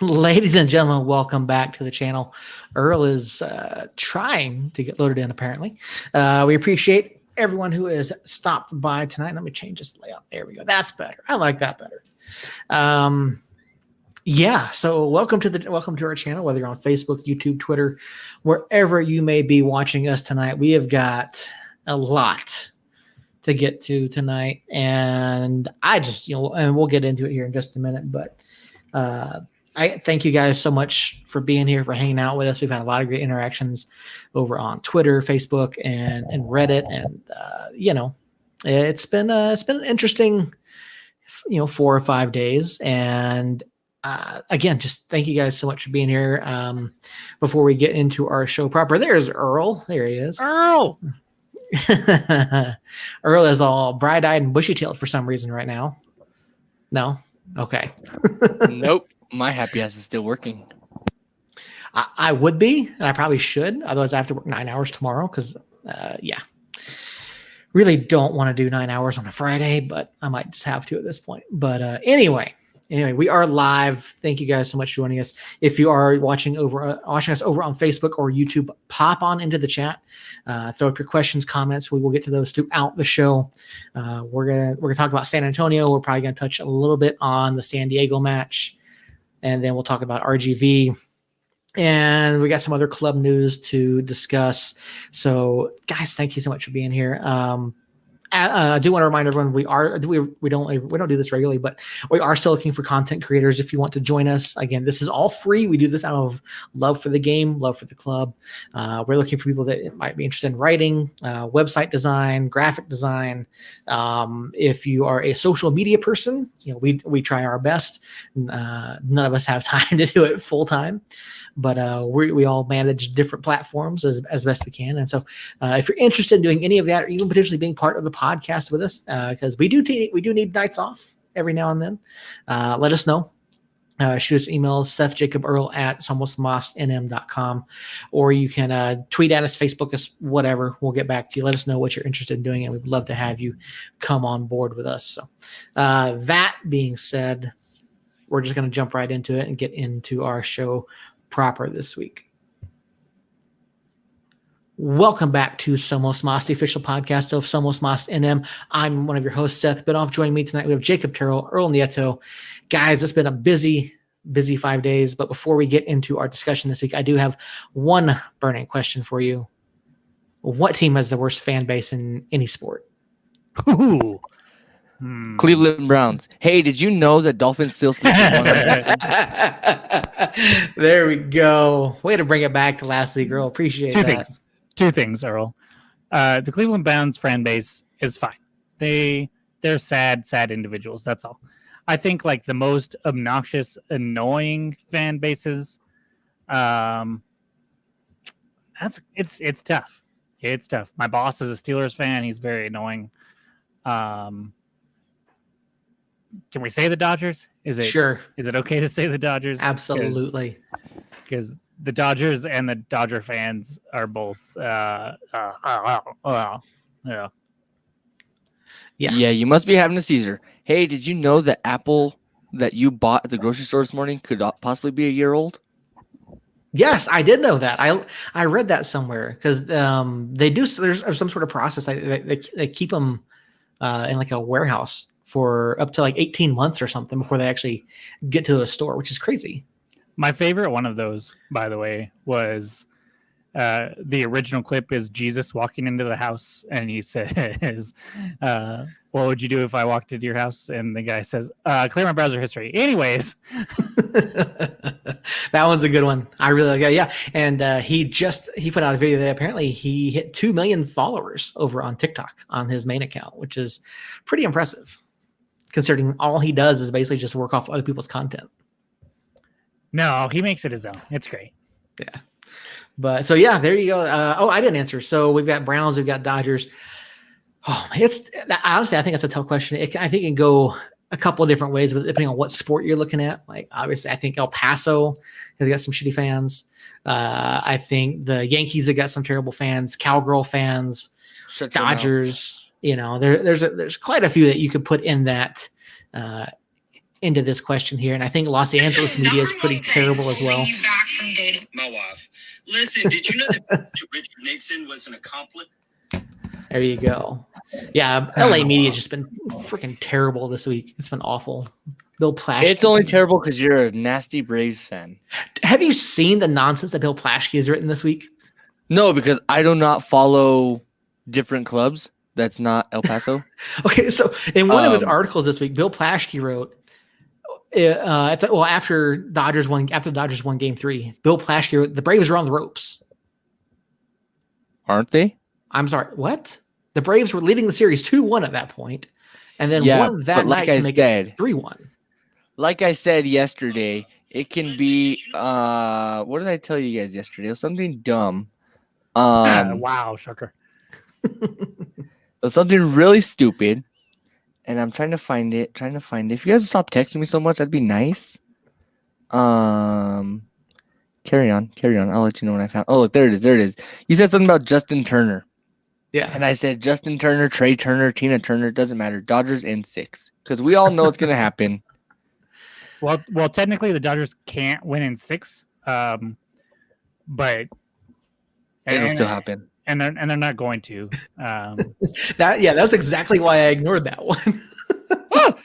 Ladies and gentlemen, welcome back to the channel. Earl is trying to get loaded in, apparently. We appreciate everyone who has stopped by tonight. Let me change this layout. There we go. That's better. I like that better. Yeah, so welcome to our channel, whether you're on Facebook, YouTube, Twitter, wherever you may be watching us tonight. We have got a lot to get to tonight, and and we'll get into it here in just a minute, but I thank you guys so much for being here, for hanging out with us. We've had a lot of great interactions over on Twitter, Facebook, and Reddit, and it's been an interesting 4 or 5 days. And again, just thank you guys so much for being here. Before we get into our show proper, there's Earl. There he is. Earl. Earl is all bright-eyed and bushy-tailed for some reason right now. No. Okay. Nope. My happy ass is still working. I would be, and I probably should. Otherwise, I have to work 9 hours tomorrow because, really don't want to do 9 hours on a Friday, but I might just have to at this point. But anyway, we are live. Thank you guys so much for joining us. If you are watching us over on Facebook or YouTube, pop on into the chat. Throw up your questions, comments. We will get to those throughout the show. We're gonna talk about San Antonio. We're probably gonna touch a little bit on the San Diego match. And then we'll talk about RGV. And we got some other club news to discuss. So, guys, thank you so much for being here. I do want to remind everyone we don't do this regularly, but we are still looking for content creators. If you want to join us, again, this is all free. We do this out of love for the game, love for the club. We're looking for people that might be interested in writing, website design, graphic design. If you are a social media person, we try our best. None of us have time to do it full time, but we all manage different platforms as best we can. And so if you're interested in doing any of that, or even potentially being part of the podcast with us, because we do need nights off every now and then, let us know. Shoot us emails, SethJacobEarl@somosmosnm.com, or you can tweet at us, Facebook us, whatever. We'll get back to you. Let us know what you're interested in doing, and we'd love to have you come on board with us. So that being said, we're just going to jump right into it and get into our show proper this week. Welcome back to Somos Mas, the official podcast of Somos Mas NM. I'm one of your hosts, Seth Bidoff. Joining me tonight, we have Jacob Terrell, Earl Nieto. Guys, it's been a busy 5 days, but before we get into our discussion this week, I do have one burning question for you. What team has the worst fan base in any sport? Ooh. Cleveland Browns. Hey, did you know that Dolphins still sleep? There we go. Way to bring it back to last week, Earl. Appreciate that. Two things, Earl. The Cleveland Browns fan base is fine. They're sad individuals. That's all. I think like the most obnoxious, annoying fan bases. It's tough. It's tough. My boss is a Steelers fan. He's very annoying. Can we say the Dodgers? Sure. Is it okay to say the Dodgers? Absolutely. Because the Dodgers and the Dodger fans are both yeah. Yeah, you must be having a Caesar. Hey, did you know the apple that you bought at the grocery store this morning could possibly be a year old? Yes, I did know that. I read that somewhere because they do. There's some sort of process. They keep them in like a warehouse for up to like 18 months or something before they actually get to a store, which is crazy. My favorite one of those, by the way, was the original clip is Jesus walking into the house, and he says, what would you do if I walked into your house? And the guy says, clear my browser history. Anyways. That one's a good one. I really like it. Yeah. And he put out a video that apparently he hit 2 million followers over on TikTok on his main account, which is pretty impressive considering all he does is basically just work off other people's content. No, he makes it his own. It's great. Yeah. But so, yeah, there you go. I didn't answer. So we've got Browns, we've got Dodgers. Oh, honestly, I think it's a tough question. I think it can go a couple of different ways depending on what sport you're looking at. Like, obviously, I think El Paso has got some shitty fans. I think the Yankees have got some terrible fans, Cowgirl fans, Dodgers. There's quite a few that you could put in that into this question here, and I think Los Angeles media is pretty terrible as well. My wife. Listen, did you know that Richard Nixon was an accomplice? There you go. Yeah, LA media has just been freaking terrible this week. It's been awful. Bill Plaschke. It's only terrible because you're a nasty Braves fan. Have you seen the nonsense that Bill Plaschke has written this week? No, because I do not follow different clubs. That's not El Paso. Okay, so in one of his articles this week, Bill Plaschke wrote, after Dodgers won Game 3, Bill Plaschke wrote, the Braves are on the ropes. Aren't they? I'm sorry, what? The Braves were leading the series 2-1 at that point, and then won that night to make it 3-1. Like I said yesterday, it can be what did I tell you guys yesterday? It was something dumb. Wow, shocker. It was something really stupid, and I'm trying to find it. If you guys would stop texting me so much, that'd be nice. Carry on. I'll let you know when I found. Oh, look, there it is. You said something about Justin Turner. Yeah, and I said Justin Turner, Trey Turner, Tina Turner. Doesn't matter. Dodgers in 6 because we all know it's gonna happen. Well, technically the Dodgers can't win in 6, but it'll still happen. And they're not going to. That's exactly why I ignored that one.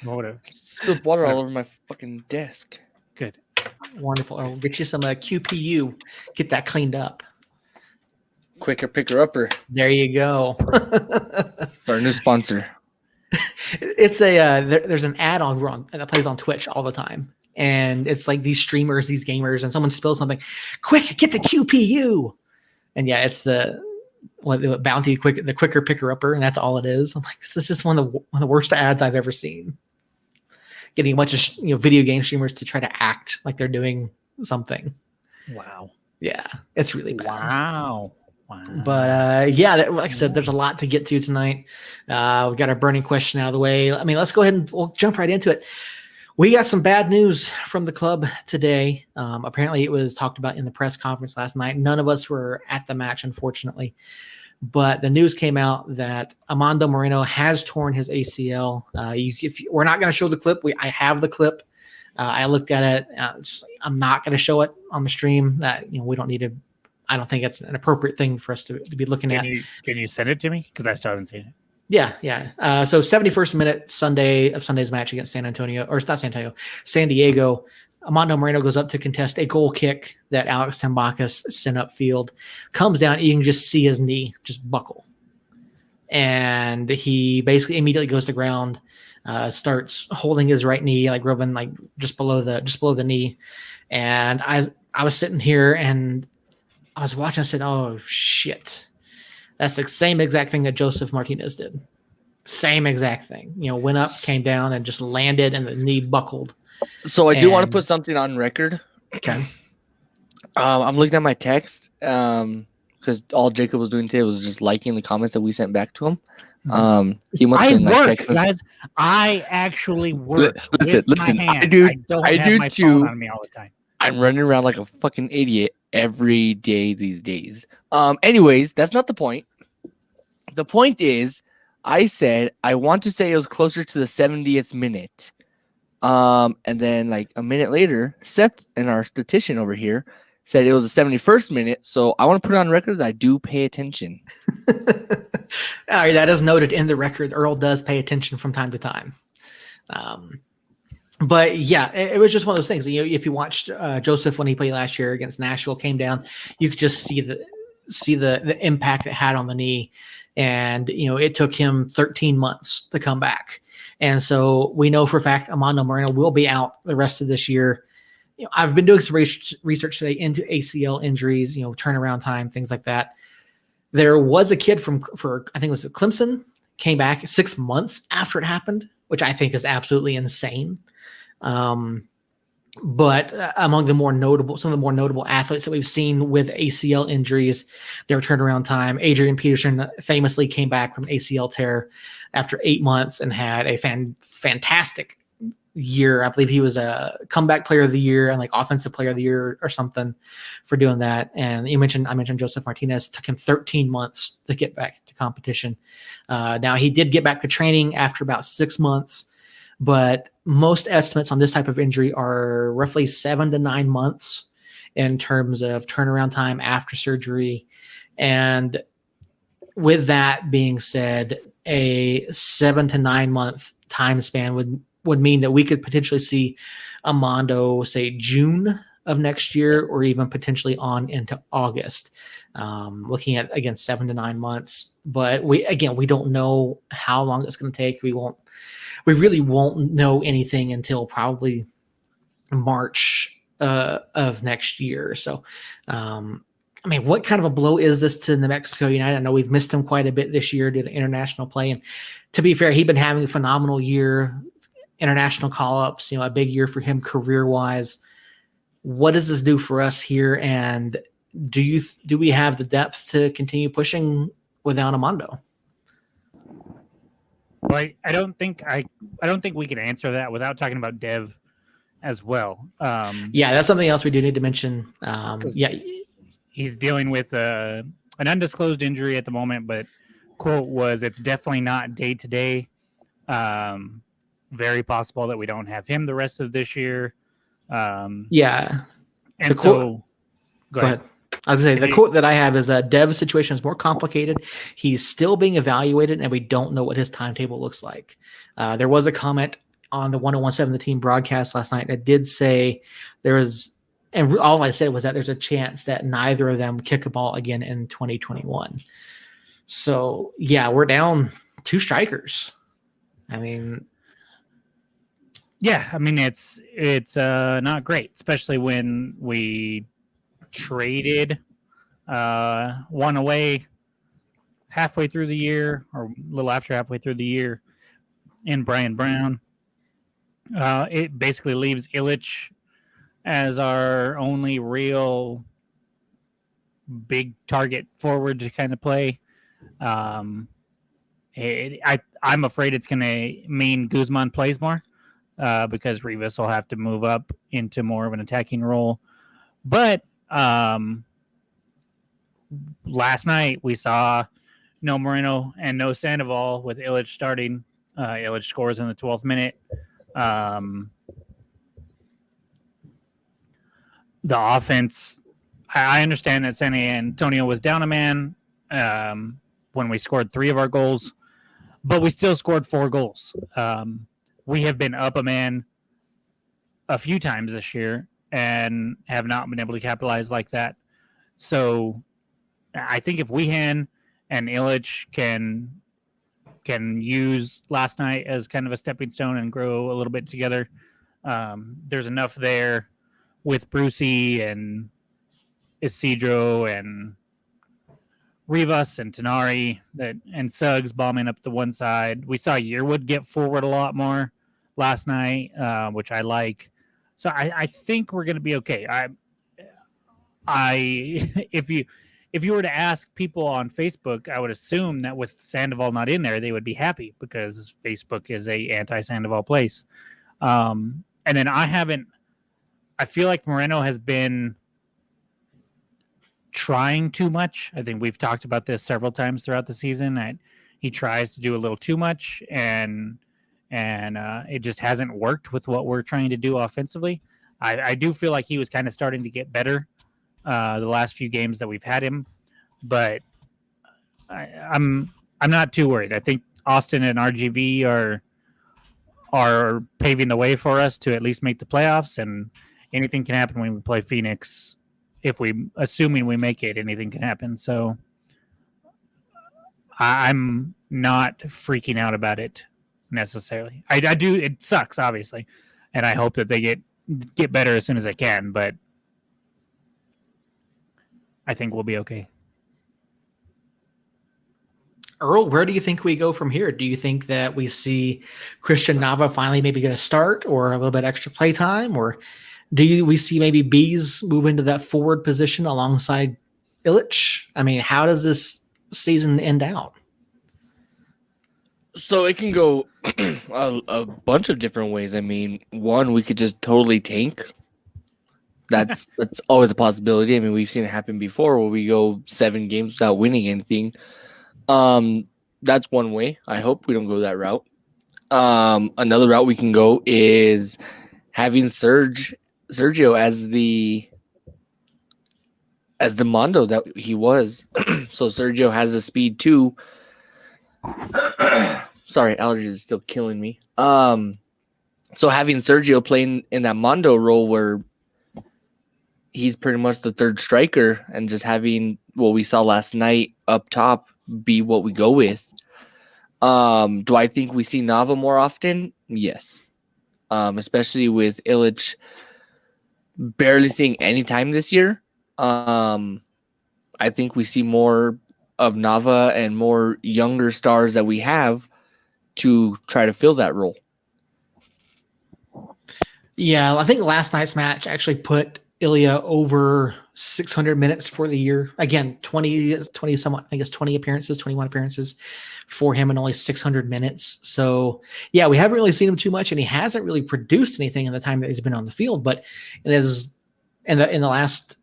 Whatever. Spilled water all over my fucking desk. Good. Wonderful. I'll get you some QPU. Get that cleaned up. Quicker picker upper. There you go. Our new sponsor. It's there's an ad on that plays on Twitch all the time, and it's like these streamers, these gamers, and someone spills something. Quick, get the QPU. And yeah, it's the bounty the quicker picker upper, and that's all it is. I'm like, this is just one of the worst ads I've ever seen. Getting a bunch of video game streamers to try to act like they're doing something. Wow. Yeah, it's really bad. Wow. But like I said, there's a lot to get to tonight. We got our burning question out of the way. I mean, let's go ahead and we'll jump right into it. We got some bad news from the club today. Apparently, it was talked about in the press conference last night. None of us were at the match, unfortunately. But the news came out that Armando Moreno has torn his ACL. We're not going to show the clip. I have the clip. I looked at it. I'm not going to show it on the stream. We don't need to. I don't think it's an appropriate thing for us to be looking at. Can you send it to me? Because I still haven't seen it. Yeah. So 71st minute Sunday's match against San Diego. Armando Moreno goes up to contest a goal kick that Alex Tambakis sent upfield. Comes down, you can just see his knee just buckle. And he basically immediately goes to ground, starts holding his right knee, like rubbing like just below the knee. And I was sitting here and I was watching, I said, oh shit. That's the same exact thing that Joseph Martinez did. Same exact thing. Went up, came down, and just landed, and the knee buckled. So I do want to put something on record. Okay. I'm looking at my text because all Jacob was doing today was just liking the comments that we sent back to him. He must I been, work, guys. I actually work. Listen. I do my too. phone on me all the time. I'm running around like a fucking idiot every day these days. Anyways, that's not the point. The point is, I said I want to say it was closer to the 70th minute. And then like a minute later, Seth and our statistician over here said it was the 71st minute. So I want to put it on record that I do pay attention. All right, that is noted in the record. Earl does pay attention from time to time. But yeah, it was just one of those things. If you watched Joseph when he played last year against Nashville, came down, you could just see the impact it had on the knee, and it took him 13 months to come back. And so we know for a fact Armando Moreno will be out the rest of this year. I've been doing some research today into ACL injuries, turnaround time, things like that. There was a kid for I think it was Clemson, came back 6 months after it happened, which I think is absolutely insane. But among some of the more notable athletes that we've seen with ACL injuries, their turnaround time, Adrian Peterson famously came back from ACL tear after 8 months and had a fantastic year. I believe he was a comeback player of the year and like offensive player of the year or something for doing that. And I mentioned Joseph Martinez. Took him 13 months to get back to competition. Now he did get back to training after about 6 months. but most estimates on this type of injury are roughly 7 to 9 months in terms of turnaround time after surgery. And with that being said, a 7 to 9 month time span would mean that we could potentially see Armando, say, June of next year, or even potentially on into August. Looking at, again, 7 to 9 months. But we don't know how long it's going to take. We really won't know anything until probably March of next year. So, I mean, what kind of a blow is this to New Mexico United? I know we've missed him quite a bit this year due to international play. And to be fair, he's been having a phenomenal year, international call-ups, a big year for him career-wise. What does this do for us here? And do we have the depth to continue pushing without Armando? Well, I don't think we can answer that without talking about Dev as well. Yeah, that's something else we do need to mention. He's dealing with an undisclosed injury at the moment, but quote was, "It's definitely not day to day. Very possible that we don't have him the rest of this year." Yeah. And so, go ahead. I was going to say, the quote that I have is Dev's situation is more complicated. He's still being evaluated, and we don't know what his timetable looks like. There was a comment on the 1017 The Team broadcast last night that did say and all I said was that there's a chance that neither of them kick a ball again in 2021. So, yeah, we're down 2 strikers. I mean... Yeah, I mean, it's not great, especially when we traded one away halfway through the year, or a little after halfway through the year, in Brian Brown. It basically leaves Illich as our only real big target forward to kind of play. I'm afraid it's going to mean Guzman plays more. Because Rivas will have to move up into more of an attacking role. But last night we saw no Moreno and no Sandoval with Illich starting. Illich scores in the 12th minute. The offense, I understand that San Antonio was down a man when we scored 3 of our goals, but we still scored 4 goals. We have been up a man a few times this year and have not been able to capitalize like that. So I think if Wehan and Illich can use last night as kind of a stepping stone and grow a little bit together, there's enough there with Brucey and Isidro and Rivas and Tenari and Suggs bombing up the one side. We saw Yearwood get forward a lot more last night, which I like. So I think we're going to be okay. If you were to ask people on Facebook, I would assume that with Sandoval not in there, they would be happy because Facebook is a anti-Sandoval place. And then I feel like Moreno has been trying too much. I think we've talked about this several times throughout the season, that he tries to do a little too much, and it just hasn't worked with what we're trying to do offensively. I do feel like he was kind of starting to get better the last few games that we've had him, but I'm not too worried. I think Austin and RGV are paving the way for us to at least make the playoffs, and anything can happen when we play Phoenix. Assuming we make it, anything can happen. So I'm not freaking out about it necessarily. I do. It sucks, obviously, and I hope that they get better as soon as they can. But I think we'll be okay. Earl, where do you think we go from here? Do you think that we see Christian Nava finally maybe get a start or a little bit extra play time, or do we see maybe Bees move into that forward position alongside Illich? I mean, how does this season end out? So it can go a bunch of different ways. I mean, one, we could just totally tank. That's always a possibility. I mean, we've seen it happen before where we go 7 games without winning anything. That's one way. I hope we don't go that route. Another route we can go is having Sergio as the Mondo that he was. So Sergio has the speed too. Sorry, allergies is still killing me. So having Sergio playing in that Mondo role where he's pretty much the third striker and just having what we saw last night up top be what we go with. Do I think we see Nava more often? Yes. Especially with Illich barely seeing any time this year. I think we see more of Nava and more younger stars that we have to try to fill that role. Yeah, I think last night's match actually put Ilya over 600 minutes for the year. Again, 20 somewhat, I think it's 20 appearances, 21 appearances for him and only 600 minutes. So yeah, we haven't really seen him too much, and he hasn't really produced anything in the time that he's been on the field. But it is in the last,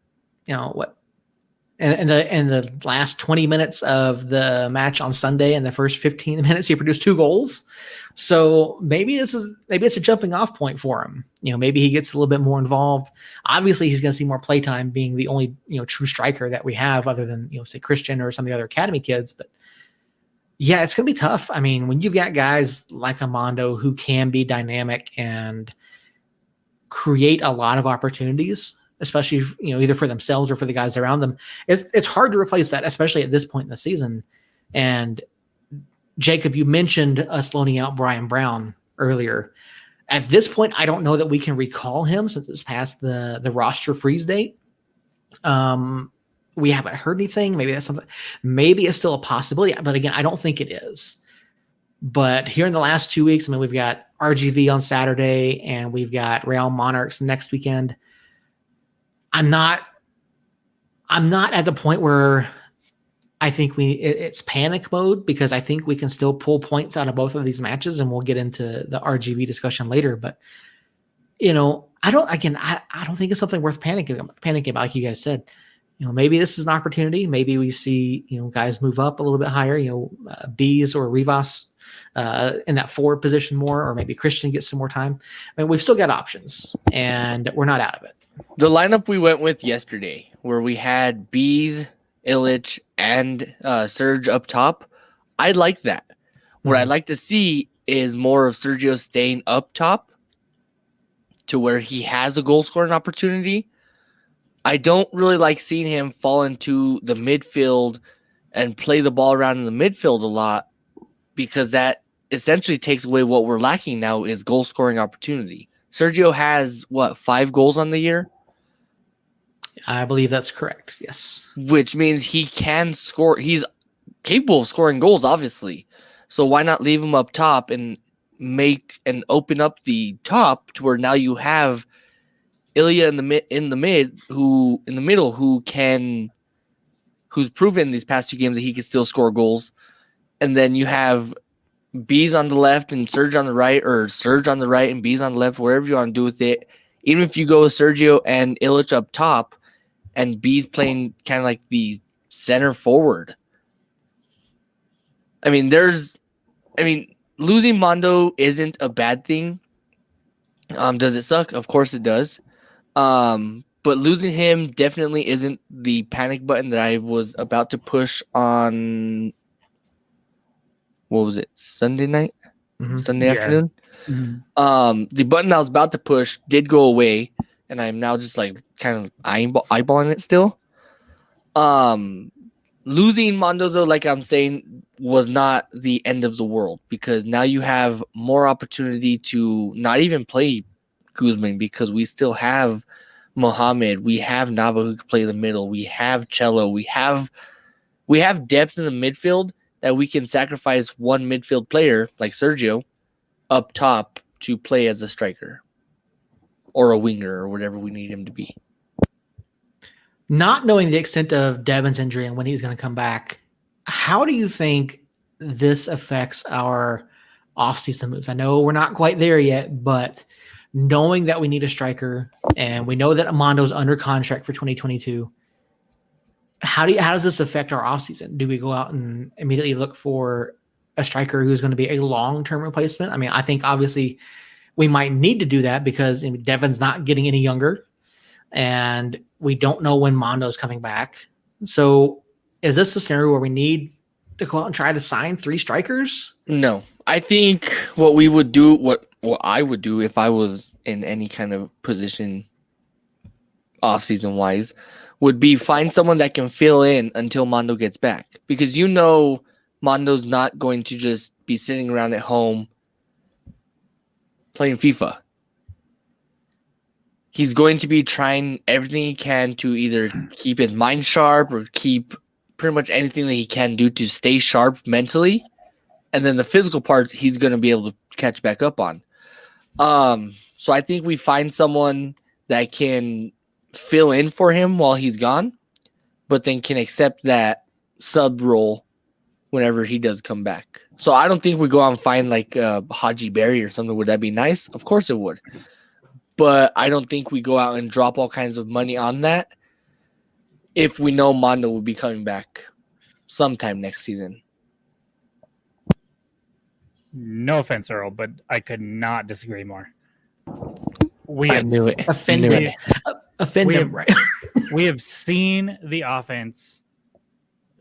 in the last 20 minutes of the match on Sunday and the first 15 minutes, he produced 2 goals. So maybe it's a jumping off point for him. Maybe he gets a little bit more involved. Obviously, he's going to see more playtime, being the only true striker that we have, other than say Christian or some of the other academy kids. But yeah, it's going to be tough. I mean, when you've got guys like Armando who can be dynamic and create a lot of opportunities, especially either for themselves or for the guys around them, it's hard to replace that, especially at this point in the season. And Jacob, you mentioned us loaning out Brian Brown earlier. At this point, I don't know that we can recall him since it's past the roster freeze date. We haven't heard anything. Maybe that's something. Maybe it's still a possibility, but again, I don't think it is. But here in the last 2 weeks, I mean, we've got RGV on Saturday and we've got Real Monarchs next weekend. I'm not at the point where I think it's panic mode, because I think we can still pull points out of both of these matches, and we'll get into the RGV discussion later. But I don't think it's something worth panicking about, like you guys said. Maybe this is an opportunity. Maybe we see guys move up a little bit higher. Bees or Rivas in that forward position more, or maybe Christian gets some more time. I mean, we've still got options, and we're not out of it. The lineup we went with yesterday, where we had Bees, Illich, and Serge up top, I like that. What I'd like to see is more of Sergio staying up top to where he has a goal scoring opportunity. I don't really like seeing him fall into the midfield and play the ball around in the midfield a lot, because that essentially takes away what we're lacking now, is goal scoring opportunity. Sergio has 5 goals on the year? I believe that's correct. Yes. Which means he can score. He's capable of scoring goals, obviously. So why not leave him up top and make and open up the top to where now you have Ilya in the middle who's proven these past 2 games that he can still score goals. And then you have Bees on the left and Serge on the right, or Serge on the right and Bees on the left, wherever you want to do with it. Even if you go with Sergio and Illich up top, and Bees playing kind of like the center forward. I mean, losing Mondo isn't a bad thing. Does it suck? Of course it does. But losing him definitely isn't the panic button that I was about to push on. What was it? Sunday night? Mm-hmm. Sunday afternoon? Mm-hmm. The button I was about to push did go away, and I'm now just like kind of eyeballing it still. Losing Mondo, though, like I'm saying, was not the end of the world, because now you have more opportunity to not even play Guzman, because we still have Mohamed, we have Nava who can play the middle, we have Cello, we have depth in the midfield that we can sacrifice one midfield player like Sergio up top to play as a striker or a winger or whatever we need him to be. Not knowing the extent of Devin's injury and when he's going to come back, how do you think this affects our offseason moves? I know we're not quite there yet, but knowing that we need a striker and we know that Armando's under contract for 2022, how does this affect our offseason? Do we go out and immediately look for a striker who's going to be a long-term replacement. I mean, I think obviously we might need to do that because Devin's not getting any younger, and we don't know when Mondo's coming back. So is this a scenario where we need to go out and try to sign 3 strikers? No, I think what we would do, what I would do if I was in any kind of position off-season wise, would be find someone that can fill in until Mondo gets back. Because Mondo's not going to just be sitting around at home playing FIFA. He's going to be trying everything he can to either keep his mind sharp or keep pretty much anything that he can do to stay sharp mentally. And then the physical parts he's going to be able to catch back up on. So I think we find someone that can fill in for him while he's gone, but then can accept that sub role whenever he does come back. So I don't think we go out and find like Haji Berry or something. Would that be nice? Of course it would. But I don't think we go out and drop all kinds of money on that if we know Mondo will be coming back sometime next season. No offense, Earl, but I could not disagree more. I knew it. Offend Knew him. Offend him, right? We have seen the offense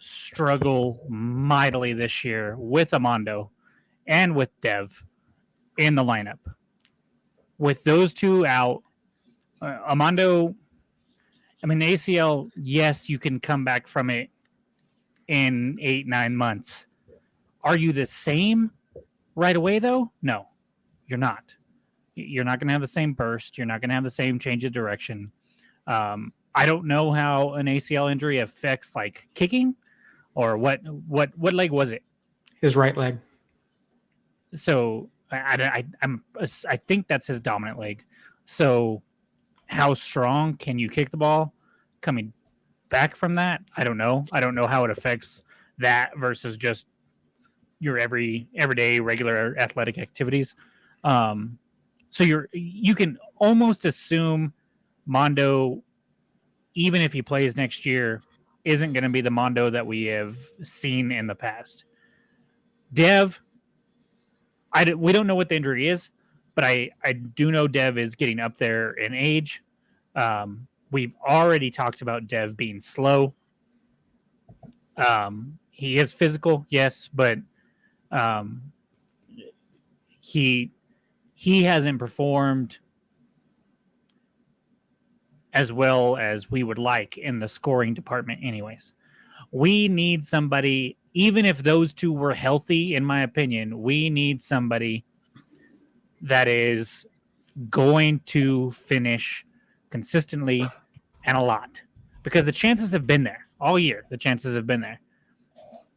struggle mightily this year with Armando and with Dev in the lineup. With those two out, Armando, I mean, the ACL, yes, you can come back from it in 8-9 months. Are you the same right away, though? No, you're not. You're not going to have the same burst. You're not going to have the same change of direction. I don't know how an ACL injury affects like kicking or what leg was it? His right leg. So I think that's his dominant leg. So how strong can you kick the ball coming back from that? I don't know. I don't know how it affects that versus just your everyday regular athletic activities. So you can almost assume Mondo, even if he plays next year, isn't going to be the Mondo that we have seen in the past. Dev, we don't know what the injury is, but I do know Dev is getting up there in age. We've already talked about Dev being slow. He is physical, yes, but he hasn't performed as well as we would like in the scoring department anyways. We need somebody, even if those two were healthy, in my opinion, we need somebody that is going to finish consistently and a lot. Because the chances have been there all year. The chances have been there.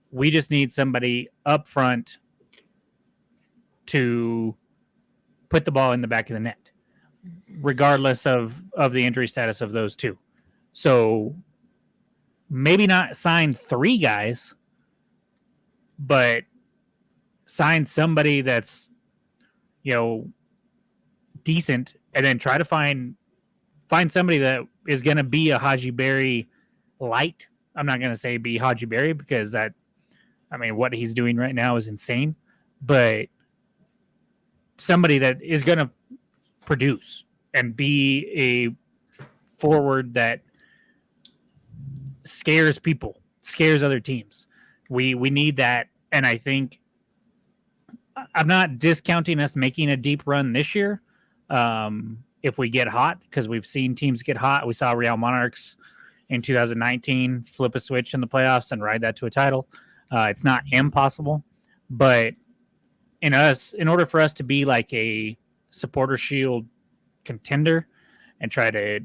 We just need somebody up front to put the ball in the back of the net, regardless of the injury status of those two. So maybe not sign 3 guys, but sign somebody that's, decent, and then try to find somebody that is going to be a Haji Berry light. I'm not going to say be Haji Berry because what he's doing right now is insane, but somebody that is going to produce and be a forward that scares people, scares other teams. We need that, and I think I'm not discounting us making a deep run this year if we get hot, because we've seen teams get hot. We saw Real Monarchs in 2019 flip a switch in the playoffs and ride that to a title. It's not impossible, but in order for us to be like a supporter shield contender and try to,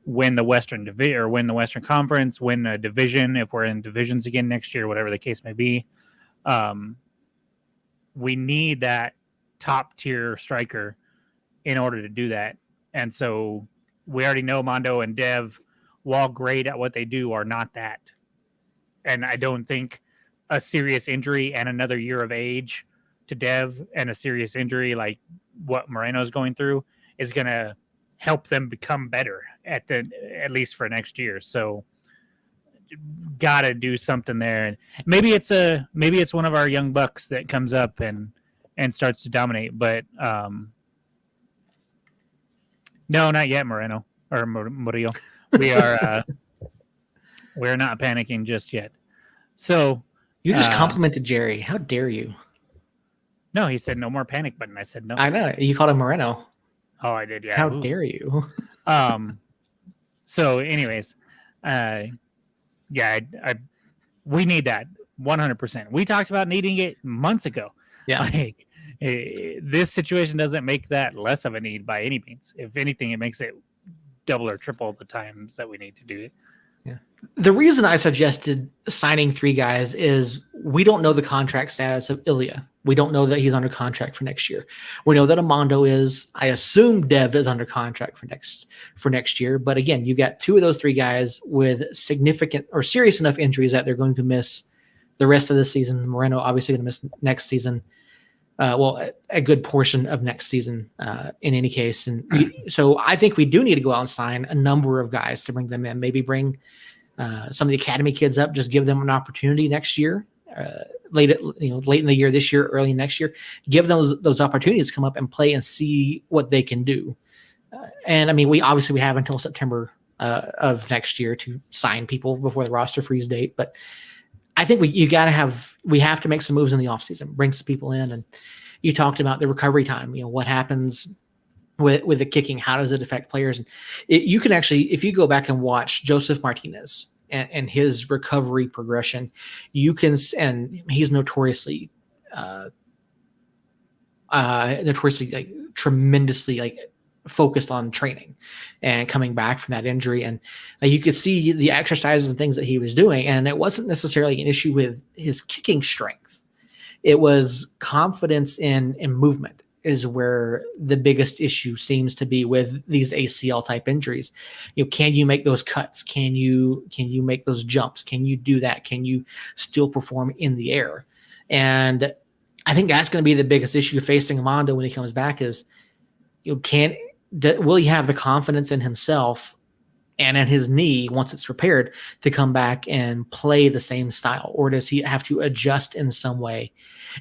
win the Western Division or win the Western Conference, win a division if we're in divisions again next year, whatever the case may be, we need that top tier striker in order to do that. And so we already know Mondo and Dev, while great at what they do, are not that. And I don't think a serious injury and another year of age to Dev and a serious injury like what Moreno's going through is going to help them become better at least for next year. So got to do something there. And maybe it's one of our young bucks that comes up and starts to dominate. But no, not yet, Moreno or Murillo. We are we're not panicking just yet. So You just complimented Jerry. How dare you? no, he said no more panic button. I said no. I know you called him Moreno. Oh, I did. Yeah. How Ooh. dare you? So anyways, yeah, we need that 100%. We talked about needing it months ago. Yeah. Like, this situation doesn't make that less of a need by any means. If anything, it makes it double or triple the times that we need to do it. Yeah. The reason I suggested signing 3 guys is we don't know the contract status of Ilya. We don't know that he's under contract for next year. We know that Armando is. I assume Dev is under contract for next year. But again, you got 2 of those 3 guys with significant or serious enough injuries that they're going to miss the rest of the season. Moreno obviously going to miss next season. A good portion of next season in any case. And so I think we do need to go out and sign a number of guys to bring them in. Maybe bring some of the academy kids up, just give them an opportunity next year, late in the year this year, early next year. Give them those opportunities to come up and play and see what they can do. And I mean, we have until September of next year to sign people before the roster freeze date. But I think we have to make some moves in the offseason, bring some people in. And you talked about the recovery time, what happens with the kicking, how does it affect players? And you can actually, if you go back and watch Joseph Martinez and his recovery progression, you can, and he's notoriously tremendously focused on training and coming back from that injury. And you could see the exercises and things that he was doing. And it wasn't necessarily an issue with his kicking strength. It was confidence in movement is where the biggest issue seems to be with these ACL type injuries. Can you make those cuts? Can you make those jumps? Can you do that? Can you still perform in the air? And I think that's going to be the biggest issue facing Armando when he comes back is, will he have the confidence in himself and in his knee once it's repaired to come back and play the same style? Or does he have to adjust in some way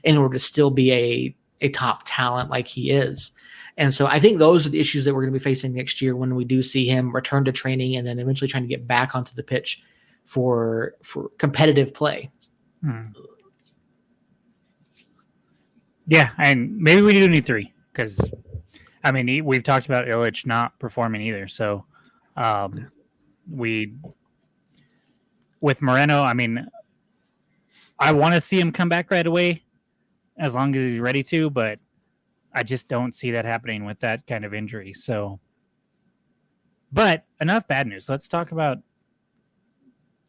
in order to still be a top talent like he is? And so I think those are the issues that we're going to be facing next year when we do see him return to training and then eventually trying to get back onto the pitch for competitive play. Yeah, and maybe we do need 3 because, I mean, we've talked about Illich not performing either. So with Moreno, I mean, I want to see him come back right away as long as he's ready to, but I just don't see that happening with that kind of injury. So, but enough bad news. Let's talk about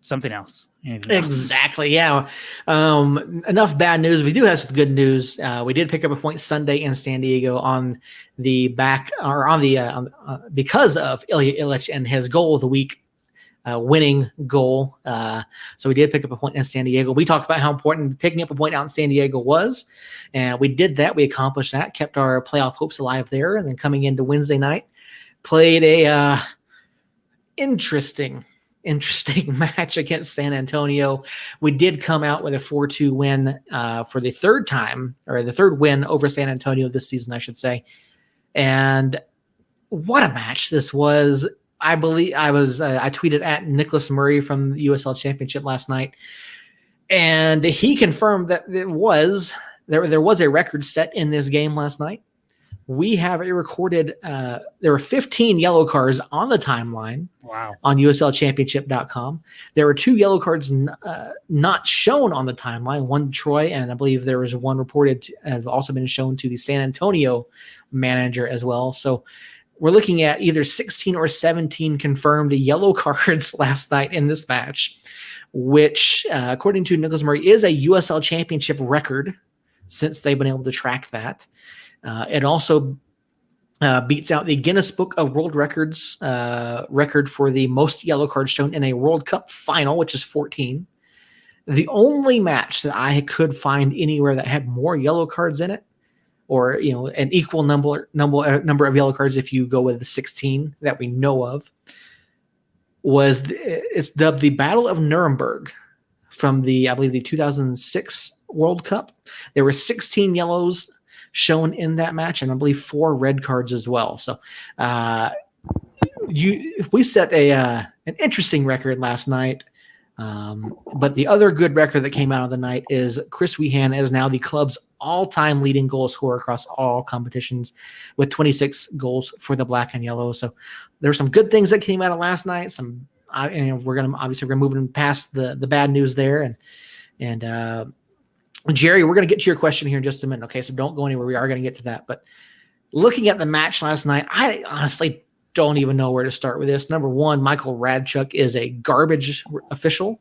something else. Exactly. Yeah. Enough bad news. We do have some good news. We did pick up a point Sunday in San Diego on the back or on the because of Ilya Illich and his goal of the week, winning goal. So we did pick up a point in San Diego. We talked about how important picking up a point out in San Diego was, and we did that. We accomplished that, kept our playoff hopes alive there, and then coming into Wednesday night, played a interesting match against San Antonio. We did come out with a 4-2 win for the third win over San Antonio this season, I should say. And what a match this was. I believe I tweeted at Nicholas Murray from the USL Championship last night, and he confirmed that there was a record set in this game last night. We have a recorded, there were 15 yellow cards on the timeline. Wow. On USLchampionship.com. There were 2 yellow cards not shown on the timeline, one to Troy, and I believe there was one reported to have also been shown to the San Antonio manager as well. So we're looking at either 16 or 17 confirmed yellow cards last night in this match, which, according to Nicholas Murray, is a USL Championship record since they've been able to track that. It also beats out the Guinness Book of World Records record for the most yellow cards shown in a World Cup final, which is 14. The only match that I could find anywhere that had more yellow cards in it, or an equal number of yellow cards if you go with the 16 that we know of, it's dubbed the Battle of Nuremberg from I believe the 2006 World Cup. There were 16 yellows shown in that match, and I believe 4 red cards as well. So we set an interesting record last night. But the other good record that came out of the night is Chris Wehan is now the club's all-time leading goal scorer across all competitions with 26 goals for the black and yellow. So there's some good things that came out of last night. We're gonna move past the bad news there, and Jerry, we're gonna get to your question here in just a minute. Okay, so don't go anywhere. We are gonna get to that. But looking at the match last night, I honestly don't even know where to start with this. Number one, Michael Radchuk is a garbage official.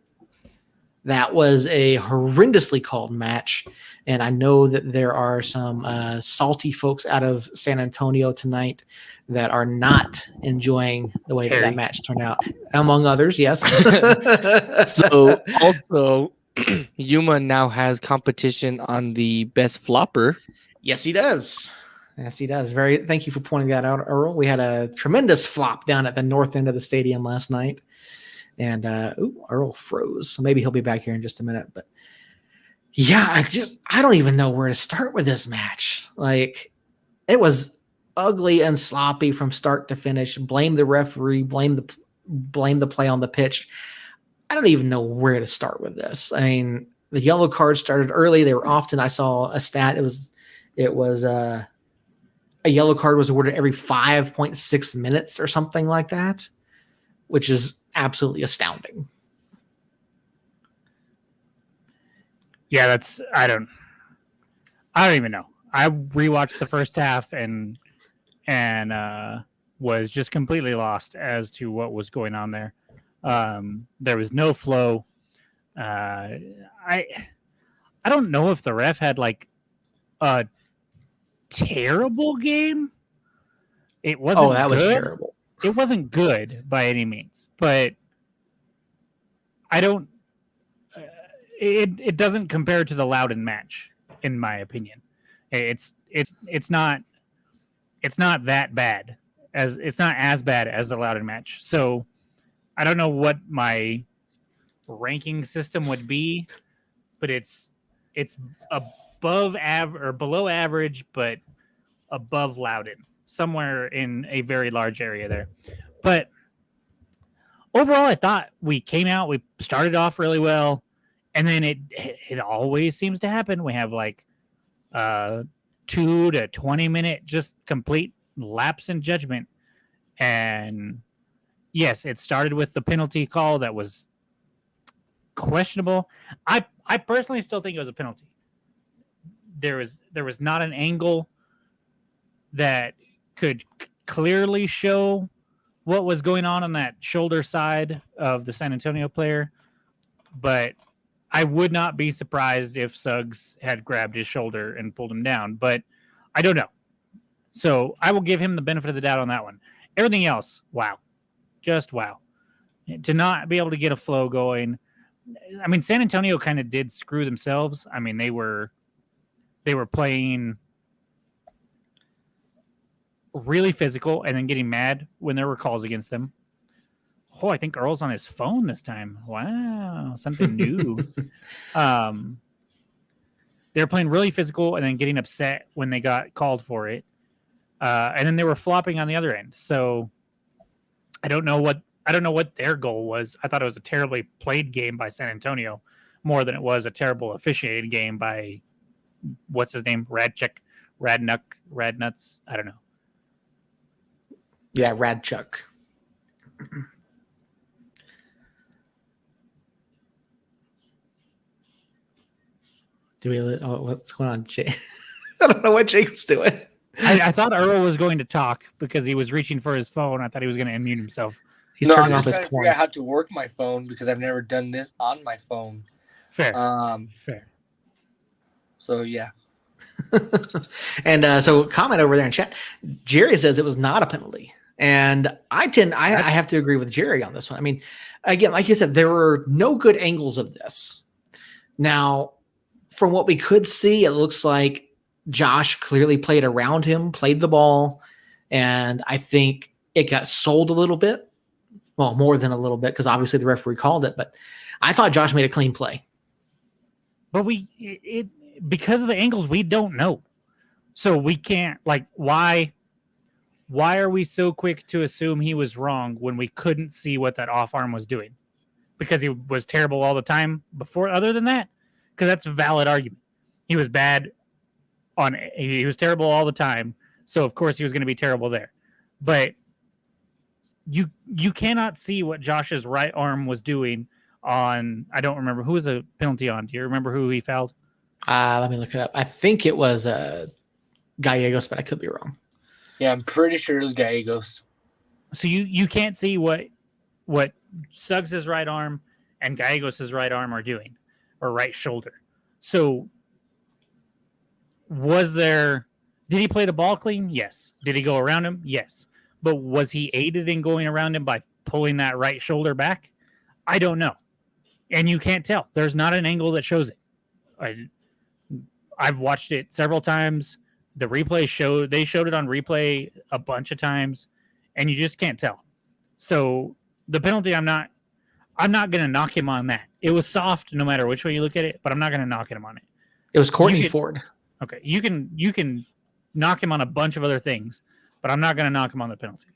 That was a horrendously called match. And I know that there are some salty folks out of San Antonio tonight that are not enjoying the way that match turned out, among others, yes. So also, Yuma now has competition on the best flopper. Yes, he does. Yes, he does. Thank you for pointing that out, Earl. We had a tremendous flop down at the north end of the stadium last night. And Earl froze. So maybe he'll be back here in just a minute. But yeah, I don't even know where to start with this match. Like, it was ugly and sloppy from start to finish. Blame the referee, blame the play on the pitch. I don't even know where to start with this. I mean, the yellow cards started early. They were often, I saw a stat. It was a yellow card was awarded every 5.6 minutes or something like that, which is absolutely astounding. Yeah, I don't even know. I rewatched the first half and was just completely lost as to what was going on there. There was no flow. I don't know if the ref had like a terrible game. It wasn't. Oh, that good. was terrible. It wasn't good by any means, but I don't. It doesn't compare to the Loudon match, in my opinion. It's not that bad it's not as bad as the Loudon match. So I don't know what my ranking system would be, but it's above average or below average, but above Loudon, somewhere in a very large area there. But overall, I thought we started off really well, and then it always seems to happen. We have like 2 to 20 minute just complete lapse in judgment. And yes, it started with the penalty call that was questionable. I personally still think it was a penalty. There was not an angle that could clearly show what was going on that shoulder side of the San Antonio player, but I would not be surprised if Suggs had grabbed his shoulder and pulled him down, but I don't know. So I will give him the benefit of the doubt on that one. Everything else, wow. Just wow. To not be able to get a flow going. I mean, San Antonio kind of did screw themselves. I mean, they were playing really physical and then getting mad when there were calls against them. Oh, I think Earl's on his phone this time. Wow, something new. They were playing really physical and then getting upset when they got called for it. And then they were flopping on the other end. So I don't know what their goal was. I thought it was a terribly played game by San Antonio more than it was a terrible officiated game by what's his name? Radnuts. I don't know. Yeah, Radchuk. What's going on, Jake? I don't know what Jake's doing. I thought Earl was going to talk because he was reaching for his phone. I thought he was going to unmute himself. He's turning I'm off his trying to porn. figure out how to work my phone because I've never done this on my phone. Fair. Fair. So yeah. And so comment over there in chat. Jerry says it was not a penalty. And I have to agree with Jerry on this one. I mean, again, like you said, there were no good angles of this. Now, from what we could see, it looks like Josh clearly played around him, played the ball, and I think it got sold a little bit well, more than a little bit because obviously the referee called it, but I thought Josh made a clean play. But because of the angles, we don't know. So we can't, like, why are we so quick to assume he was wrong when we couldn't see what that off arm was doing? Because he was terrible all the time before, other than that? Because that's a valid argument. He was he was terrible all the time. So of course he was going to be terrible there. But you cannot see what Josh's right arm was doing on, I don't remember who was a penalty on. Do you remember who he fouled? Let me look it up. I think it was Gallegos, but I could be wrong. Yeah, I'm pretty sure it was Gallegos. So you can't see what Suggs' right arm and Gallegos' right arm are doing, or right shoulder. So did he play the ball clean? Yes. Did he go around him? Yes. But was he aided in going around him by pulling that right shoulder back? I don't know. And you can't tell. There's not an angle that shows it. I've watched it several times. The replay showed it on replay a bunch of times, and you just can't tell. So the penalty, I'm not going to knock him on that. It was soft no matter which way you look at it, but I'm not going to knock him on it. It was Courtney Ford. Okay, you can knock him on a bunch of other things, but I'm not going to knock him on the penalty.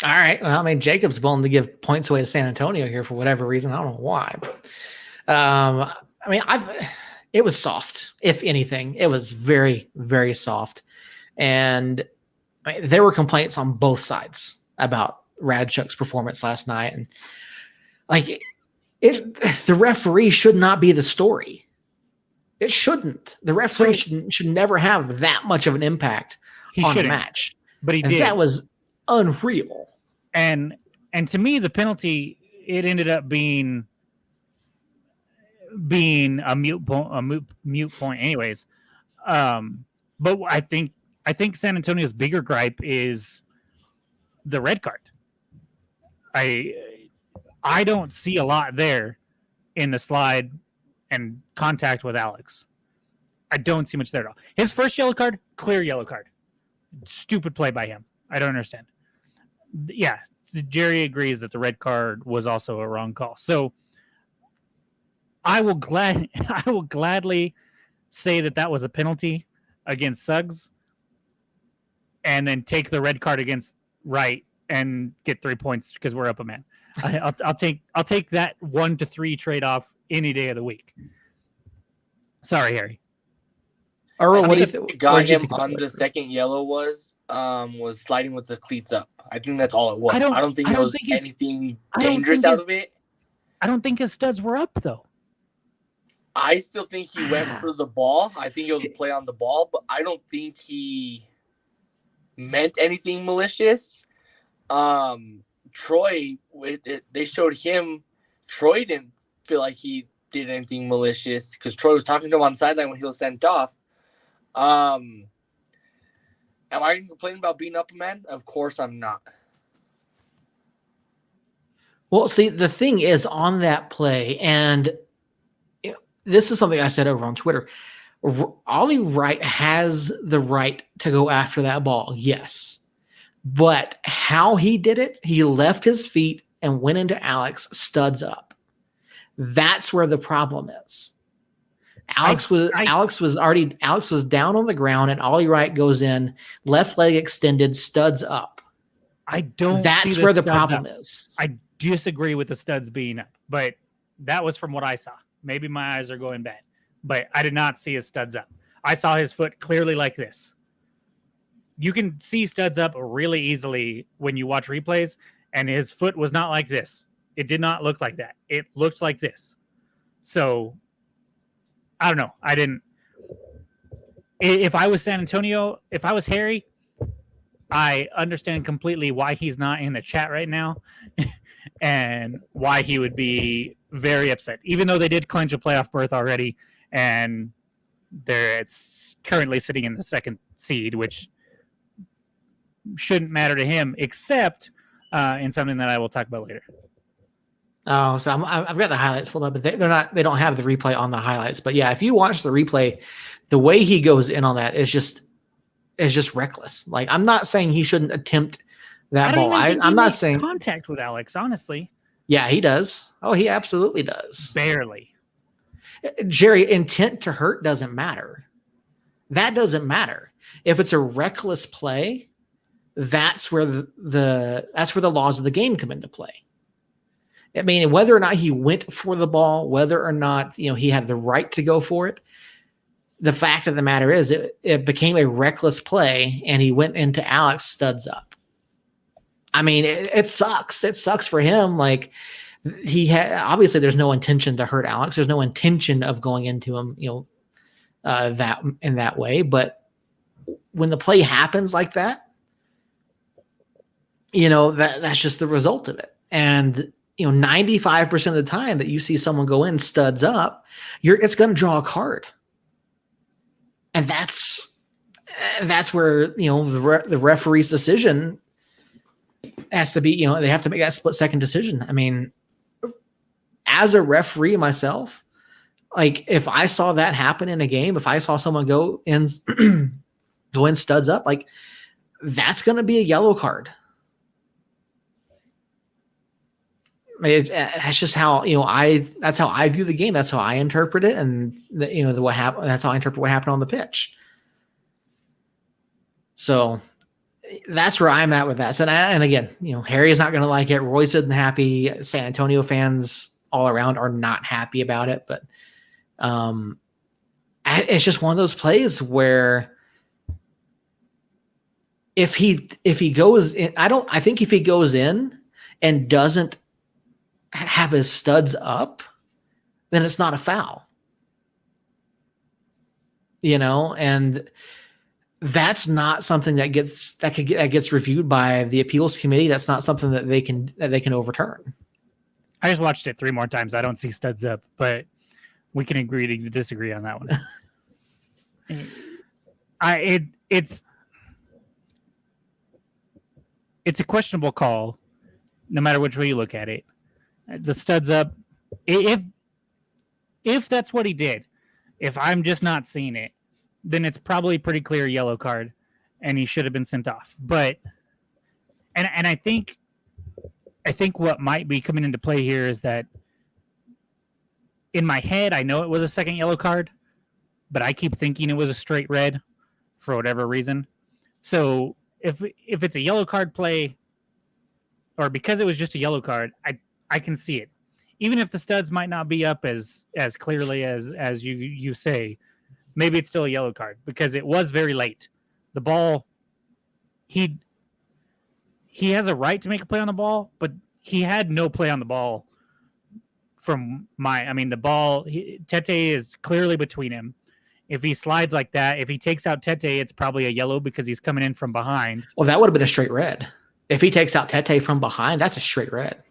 All right. Well, I mean, Jacob's willing to give points away to San Antonio here for whatever reason. I don't know why, but I mean, it was soft. If anything, it was very, very soft, and I mean, there were complaints on both sides about Radchuk's performance last night, and like the referee should not be the story. It shouldn't. The referee should never have that much of an impact on a match. But he did. That was unreal. And to me, the penalty, it ended up being a moot point anyways. But I think San Antonio's bigger gripe is the red card. I don't see a lot there in the slide and contact with Alex. I don't see much there at all. His first yellow card, clear yellow card. Stupid play by him. I don't understand. Yeah, Jerry agrees that the red card was also a wrong call. So I will gladly say that was a penalty against Suggs, and then take the red card against Wright and get 3 points because we're up a man. I'll take that 1 to 3 trade off any day of the week. Sorry, Harry. Earl, what do you think? Got him on the second yellow was sliding with the cleats up. I think that's all it was. I don't think there was anything dangerous out of it. I don't think his studs were up though. I still think he went for the ball. I think it was a play on the ball, but I don't think he meant anything malicious. Troy, they showed him. Troy didn't feel like he did anything malicious because Troy was talking to him on the sideline when he was sent off. Am I complaining about being up a man? Of course I'm not. Well, see, the thing is on that play, and this is something I said over on Twitter. Ollie Wright has the right to go after that ball, yes. But how he did it, he left his feet and went into Alex studs up. That's where the problem is. Alex was down on the ground, and Ollie Wright goes in, left leg extended, studs up. That's where the problem is. I disagree with the studs being up, but that was from what I saw. Maybe my eyes are going bad, but I did not see his studs up. I saw his foot clearly like this. You can see studs up really easily when you watch replays, and his foot was not like this. It did not look like that. It looked like this. So, I don't know. If I was San Antonio, if I was Harry, I understand completely why he's not in the chat right now and why he would be very upset, even though they did clinch a playoff berth already, and it's currently sitting in the second seed, which shouldn't matter to him, except in something that I will talk about later. Oh, so I've got the highlights pulled up, but they don't have the replay on the highlights. But yeah, if you watch the replay, the way he goes in on that is just reckless. Like, I'm not saying he shouldn't attempt that I don't ball. even think he I'm not makes saying. contact with Alex, honestly. Yeah, he does. Oh, he absolutely does. Barely. Jerry, intent to hurt doesn't matter. That doesn't matter. If it's a reckless play, that's where that's where the laws of the game come into play. I mean, whether or not he went for the ball, whether or not he had the right to go for it, the fact of the matter is it became a reckless play, and he went into Alex studs up. I mean, it sucks. It sucks for him. Like, he had, obviously there's no intention to hurt Alex. There's no intention of going into him, that in that way. But when the play happens like that, that's just the result of it. And 95% of the time that you see someone go in studs up, it's going to draw a card. And that's where, the referee's decision has to be, they have to make that split second decision. I mean, as a referee myself, like, if I saw that happen in a game, if I saw someone go in studs up, like, that's going to be a yellow card. That's just how that's how I view the game. That's how I interpret it, and what happened. That's how I interpret what happened on the pitch. So that's where I'm at with that. So, and again, Harry is not going to like it. Roy's isn't happy. San Antonio fans all around are not happy about it. But it's just one of those plays where if he goes in, I think if he goes in and doesn't have his studs up, then it's not a foul. And that's not something that gets reviewed by the appeals committee. That's not something that they can overturn. I just watched it 3 more times. I don't see studs up, but we can agree to disagree on that one. It's a questionable call, no matter which way you look at it. The studs up, if that's what he did, if I'm just not seeing it, then it's probably pretty clear yellow card, and he should have been sent off. But and I think what might be coming into play here is that in my head I know it was a second yellow card, but I keep thinking it was a straight red for whatever reason. So if it's a yellow card play, or because it was just a yellow card, I can see it. Even if the studs might not be up as clearly as you say, maybe it's still a yellow card because it was very late. The ball, he has a right to make a play on the ball, but he had no play on the ball the ball, Tete is clearly between him. If he slides like that, if he takes out Tete, it's probably a yellow because he's coming in from behind. Well, that would have been a straight red. If he takes out Tete from behind, that's a straight red.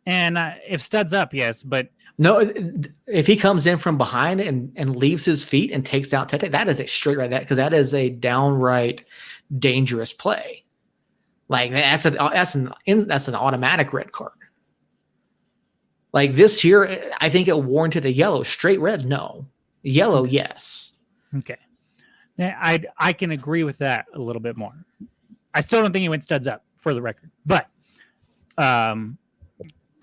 And if studs up, yes, but no, if he comes in from behind and leaves his feet and takes out Tete, that is a straight red. Because that is a downright dangerous play. Like that's an automatic red card. Like this here, I think it warranted a yellow. Straight red, no. Yellow, yes. Okay. I can agree with that a little bit more. I still don't think he went studs up, for the record, but I'm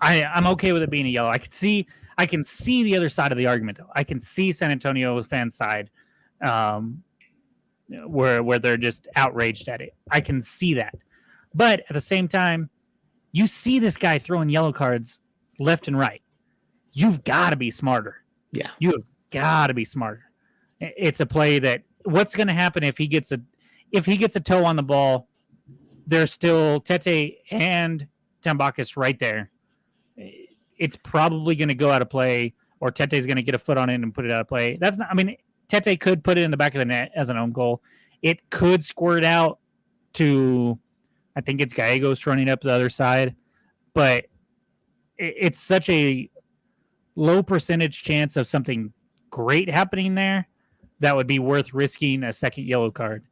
okay with it being a yellow. I can see the other side of the argument, though. I can see San Antonio fans' side, where they're just outraged at it. I can see that, but at the same time, you see this guy throwing yellow cards left and right. You've got to be smarter. Yeah, you have got to be smarter. It's a play that what's going to happen if he gets a toe on the ball. There's still Tete and Tambakis right there. It's probably going to go out of play, or Tete's going to get a foot on it and put it out of play. That's not. I mean, Tete could put it in the back of the net as an own goal. It could squirt out to, I think it's Gallegos running up the other side, but it's such a low percentage chance of something great happening there that would be worth risking a second yellow card.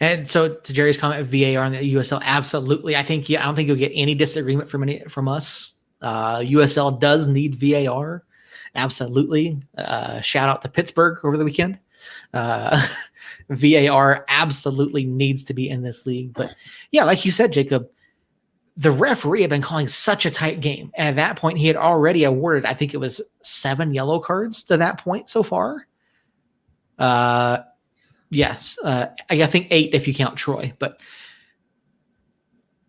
And so, to Jerry's comment, VAR on the USL, absolutely. I don't think you'll get any disagreement from us. USL does need VAR, absolutely. Shout out to Pittsburgh over the weekend. VAR absolutely needs to be in this league. But yeah, like you said, Jacob, the referee had been calling such a tight game. And at that point, he had already awarded, I think it was 7 yellow cards to that point so far. Yes. I think 8 if you count Troy, but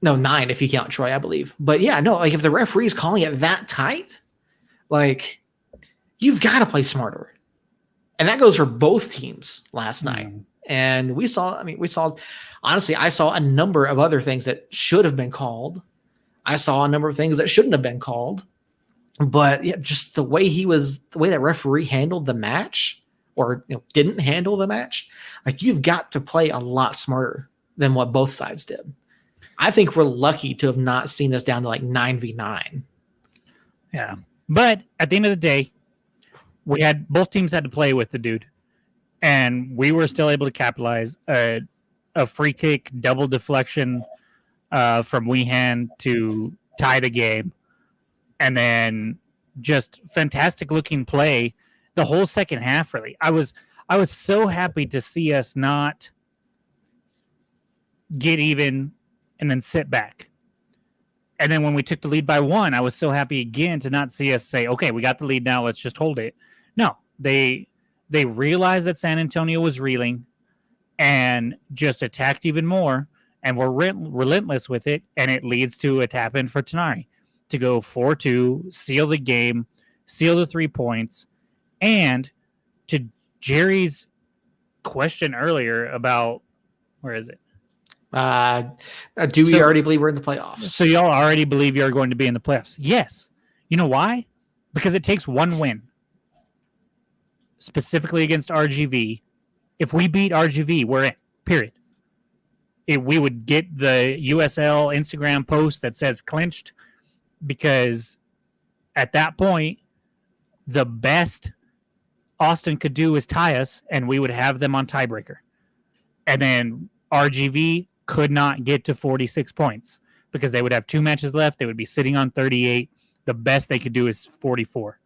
no, 9 if you count Troy, I believe. But yeah, no, like if the referee is calling it that tight, like you've got to play smarter. And that goes for both teams last night. And we saw, honestly, I saw a number of other things that should have been called. I saw a number of things that shouldn't have been called. But yeah, just the way that referee handled the match, or didn't handle the match, like you've got to play a lot smarter than what both sides did. I think we're lucky to have not seen this down to like 9v9. Yeah. But at the end of the day, both teams had to play with the dude. And we were still able to capitalize a free kick, double deflection from Weehan to tie the game. And then just fantastic looking play the whole second half, really. I was so happy to see us not get even and then sit back. And then when we took the lead by 1, I was so happy again to not see us say, okay, we got the lead now, let's just hold it. No, they realized that San Antonio was reeling and just attacked even more, and were relentless with it, and it leads to a tap in for Tenari to go 4-2, seal the game, seal the 3 points. And to Jerry's question earlier about, where is it? Do we already believe we're in the playoffs? So y'all already believe you're going to be in the playoffs? Yes. You know why? Because it takes 1 win, specifically against RGV. If we beat RGV, we're in, period. We would get the USL Instagram post that says clinched, because at that point, the best Austin could do is tie us, and we would have them on tiebreaker. And then RGV could not get to 46 points because they would have 2 matches left. They would be sitting on 38. The best they could do is 44.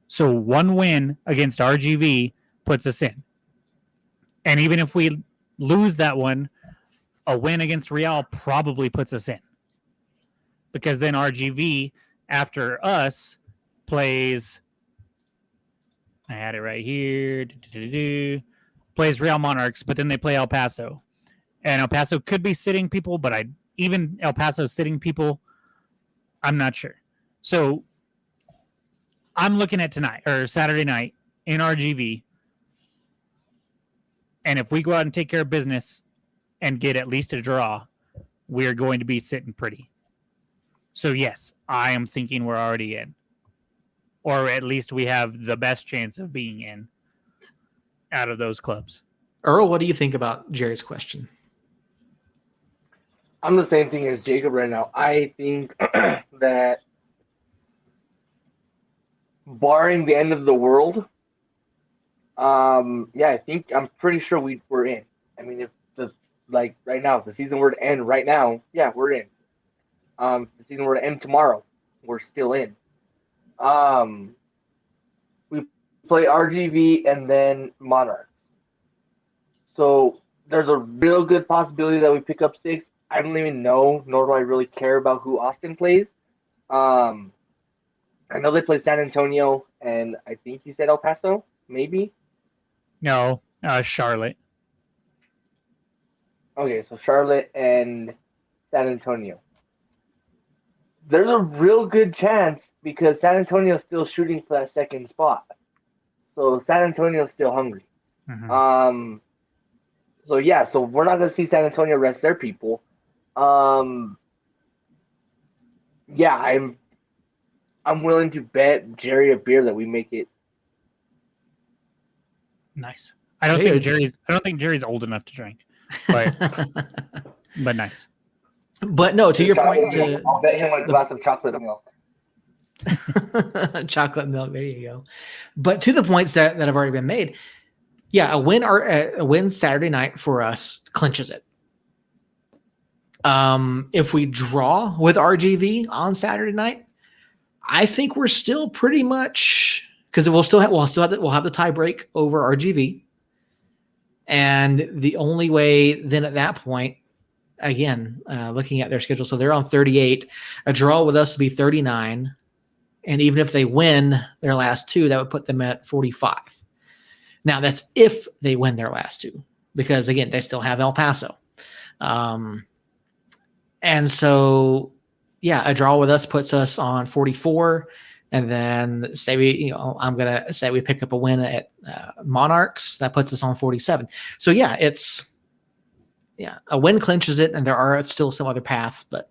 So 1 win against RGV puts us in. And even if we lose that one, a win against Real probably puts us in. Because then RGV, after us, plays... I had it right here. Plays Real Monarchs, but then they play El Paso. And El Paso could be sitting people, but even El Paso sitting people, I'm not sure. So I'm looking at tonight, or Saturday night, in RGV. And if we go out and take care of business and get at least a draw, we're going to be sitting pretty. So yes, I am thinking we're already in. Or at least we have the best chance of being in out of those clubs. Earl, what do you think about Jerry's question? I'm the same thing as Jacob right now. I think that barring the end of the world, I'm pretty sure we're in. I mean, right now, if the season were to end right now, yeah, we're in. If the season were to end tomorrow, we're still in. We play RGV and then Monarchs. So there's a real good possibility that we pick up 6. I don't even know, nor do I really care about who Austin plays. I know they play San Antonio, and I think you said El Paso, maybe? No, Charlotte. Okay, so Charlotte and San Antonio. There's a real good chance because San Antonio's still shooting for that second spot. So San Antonio's still hungry. Mm-hmm. So we're not going to see San Antonio rest their people. I'm willing to bet Jerry a beer that we make it. Nice. I don't think Jerry's old enough to drink, but nice. But no, to your point, I'll bet him a glass of chocolate milk. Chocolate milk. There you go. But to the points that have already been made, yeah, a win Saturday night for us clinches it. If we draw with RGV on Saturday night, I think we're still pretty much, because we'll have the tie break over RGV. And the only way then at that point, again, looking at their schedule, so they're on 38. A draw with us would be 39. And even if they win their last two, that would put them at 45. Now, that's if they win their last two, because, again, they still have El Paso. And so, yeah, a draw with us puts us on 44. And then say I'm going to say we pick up a win at Monarchs. That puts us on 47. So, yeah, a win clinches it, and there are still some other paths. But,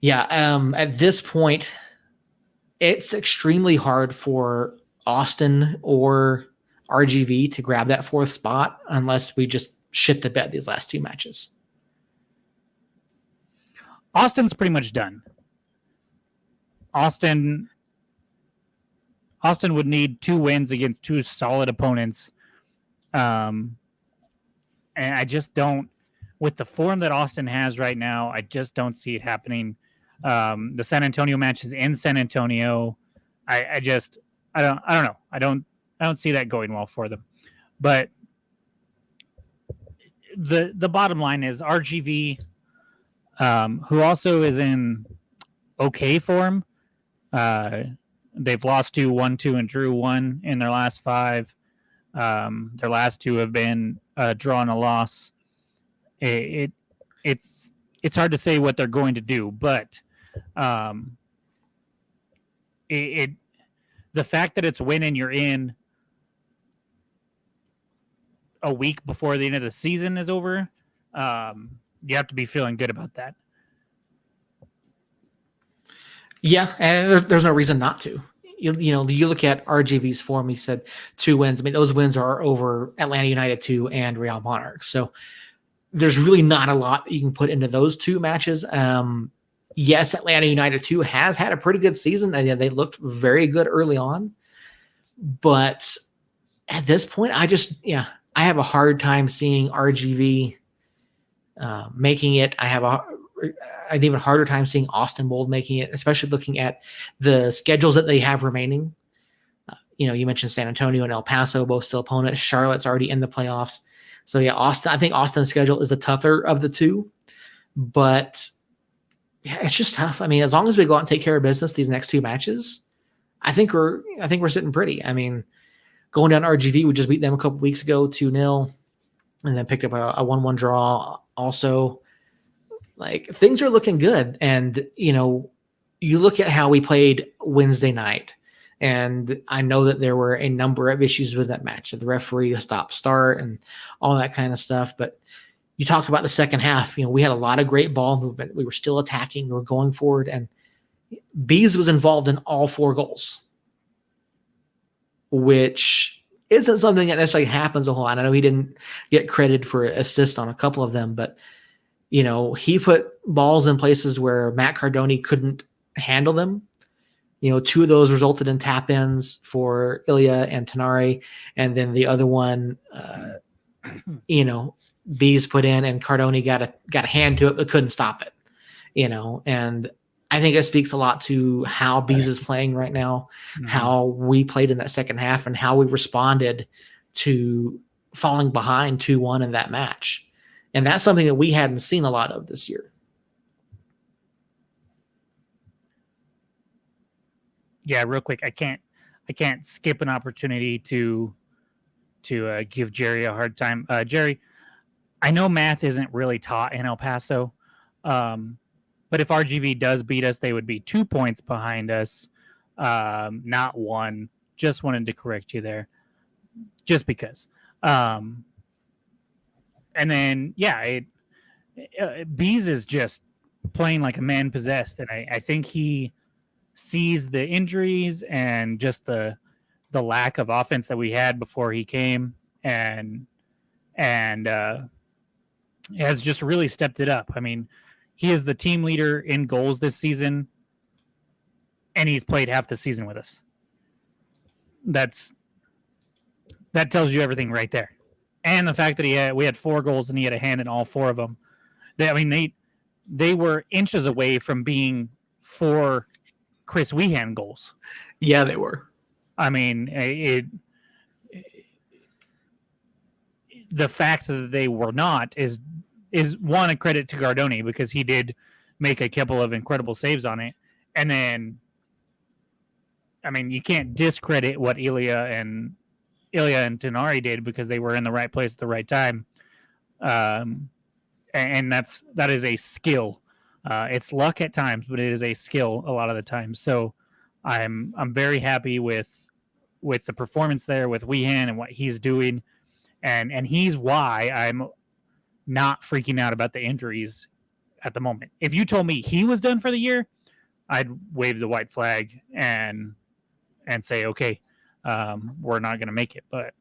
yeah, at this point, it's extremely hard for Austin or RGV to grab that fourth spot unless we just shit the bed these last two matches. Austin's pretty much done. Austin would need 2 wins against 2 solid opponents. And I just don't, with the form that Austin has right now, I just don't see it happening. The San Antonio match is in San Antonio. I don't know. I don't see that going well for them. But the bottom line is RGV, who also is in okay form. They've lost 2, won 2, and drew 1 in their last 5. Their last 2 have been a draw and a loss. It's hard to say what they're going to do, but the fact that it's winning, you're in a week before the end of the season is over. You have to be feeling good about that. Yeah, and there's no reason not to. You look at RGV's form. He said 2 wins. I mean, those wins are over Atlanta United 2 and Real Monarchs. So there's really not a lot that you can put into those 2 matches. Yes, Atlanta United 2 has had a pretty good season. And they looked very good early on. But at this point, I have a hard time seeing RGV making it. I have an even harder time seeing Austin Bold making it, especially looking at the schedules that they have remaining. You mentioned San Antonio and El Paso, both still opponents. Charlotte's already in the playoffs. So, yeah, I think Austin's schedule is the tougher of the 2. But, yeah, it's just tough. I mean, as long as we go out and take care of business these next 2 matches, I think we're sitting pretty. I mean, going down to RGV, we just beat them a couple weeks ago, 2-0, and then picked up a 1-1 draw also. Like, things are looking good. And, you look at how we played Wednesday night, and I know that there were a number of issues with that match. The referee, the stop-start, and all that kind of stuff. But you talk about the second half. We had a lot of great ball movement. We were still attacking. We were going forward. And Bees was involved in all 4 goals, which isn't something that necessarily happens a whole lot. I know he didn't get credit for assists on a couple of them, but he put balls in places where Matt Cardoni couldn't handle them. 2 of those resulted in tap-ins for Ilya and Tenari, and then the other one, Bees put in, and Cardoni got a hand to it but couldn't stop it. And I think it speaks a lot to how Bees is playing right now, how we played in that second half, and how we responded to falling behind 2-1 in that match. And that's something that we hadn't seen a lot of this year. Yeah, real quick, I can't skip an opportunity to give Jerry a hard time. Jerry, I know math isn't really taught in El Paso, but if RGV does beat us, they would be 2 points behind us, not 1. Just wanted to correct you there, just because. And then, yeah, Bees is just playing like a man possessed, and I think he sees the injuries and just the lack of offense that we had before he came, and has just really stepped it up. I mean, he is the team leader in goals this season, and he's played half the season with us. That tells you everything right there. And the fact that we had 4 goals and he had a hand in all 4 of them. They were inches away from being 4 Chris Wehan goals. Yeah, they were. I mean, the fact that they were not is one, a credit to Gardoni, because he did make a couple of incredible saves on it. And then, I mean, you can't discredit what Ilya and Tenari did, because they were in the right place at the right time. And that is a skill. It's luck at times, but it is a skill a lot of the time. So I'm very happy with the performance there with Weehan and what he's doing. And he's why I'm not freaking out about the injuries at the moment. If you told me he was done for the year, I'd wave the white flag and say, okay, we're not going to make it. But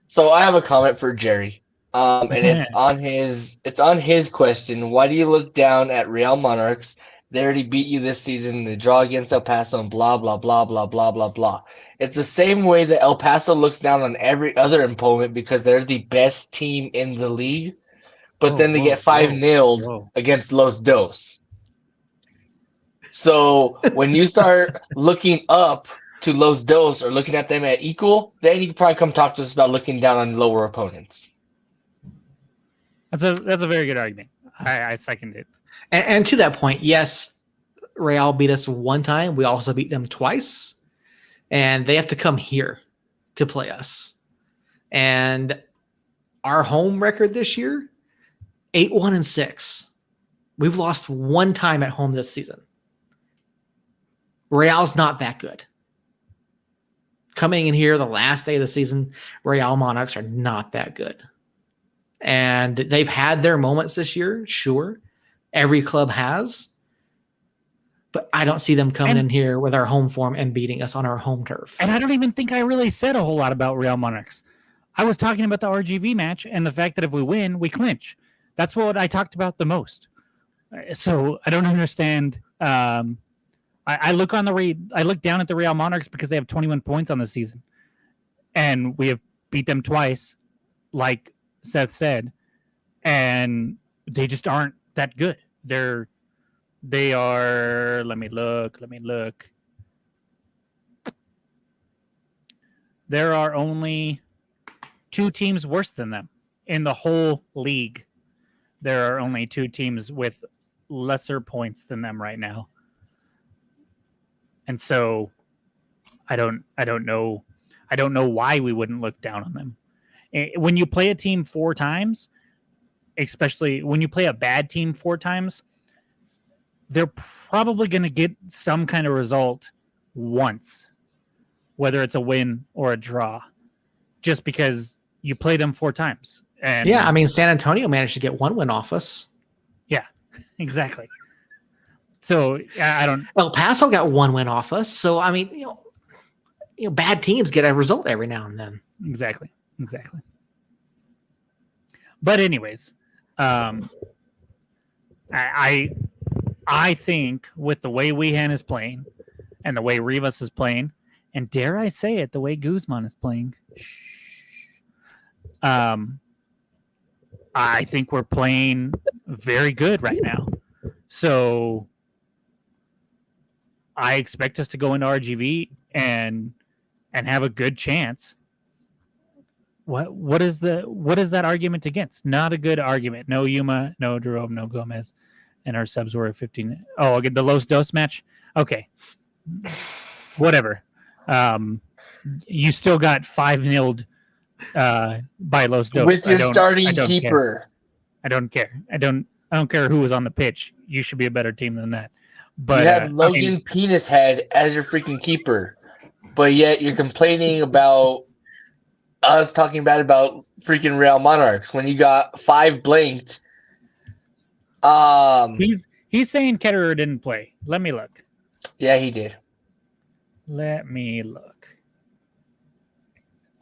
So I have a comment for Jerry. And it's on his question. Why do you look down at Real Monarchs? They already beat you this season. They draw against El Paso and blah, blah, blah, blah, blah, blah, blah. It's the same way that El Paso looks down on every other opponent because they're the best team in the league. But then they get 5-0 against Los Dos. So when you start looking up to Los Dos or looking at them at equal, then you can probably come talk to us about looking down on lower opponents. That's a very good argument. I second it. And to that point, yes, Real beat us one time. We also beat them twice. And they have to come here to play us. And our home record this year, 8-1-6. We've lost one time at home this season. Real's not that good. Coming in here the last day of the season, Real Monarchs are not that good. And they've had their moments this year, sure. Every club has. But I don't see them coming in here with our home form and beating us on our home turf. And I don't even think I really said a whole lot about Real Monarchs. I was talking about the RGV match and the fact that if we win, we clinch. That's what I talked about the most. So I don't understand. I look down at the Real Monarchs because they have 21 points on the season. And we have beat them twice, like Seth said. And they just aren't that good. They are, let me look. There are only 2 teams worse than them in the whole league. There are only 2 teams with lesser points than them right now. And so I don't know why we wouldn't look down on them. When you play a team 4 times, especially when you play a bad team 4 times, they're probably going to get some kind of result once, whether it's a win or a draw, just because you played them 4 times. And yeah, I mean, San Antonio managed to get 1 win off us. Yeah, exactly. So I don't. El Paso got 1 win off us. So I mean, you know, bad teams get a result every now and then. Exactly. But anyways, I think with the way Weehan is playing and the way Rivas is playing, and dare I say it, the way Guzman is playing, I think we're playing very good right now. So I expect us to go into RGV and have a good chance. What is that argument against? Not a good argument. No Yuma, no Jerome, no Gomez. And our subs were at 15. Oh, again, the Los Dos match? Okay. Whatever. You still got 5-0 by Los Dos. With your starting keeper. I don't care. I don't care who was on the pitch. You should be a better team than that. But you had Logan Penis Head as your freaking keeper. But yet you're complaining about us talking bad about freaking Real Monarchs when you got 5 blanked. He's saying Ketterer didn't play. Let me look. Yeah, he did. Let me look.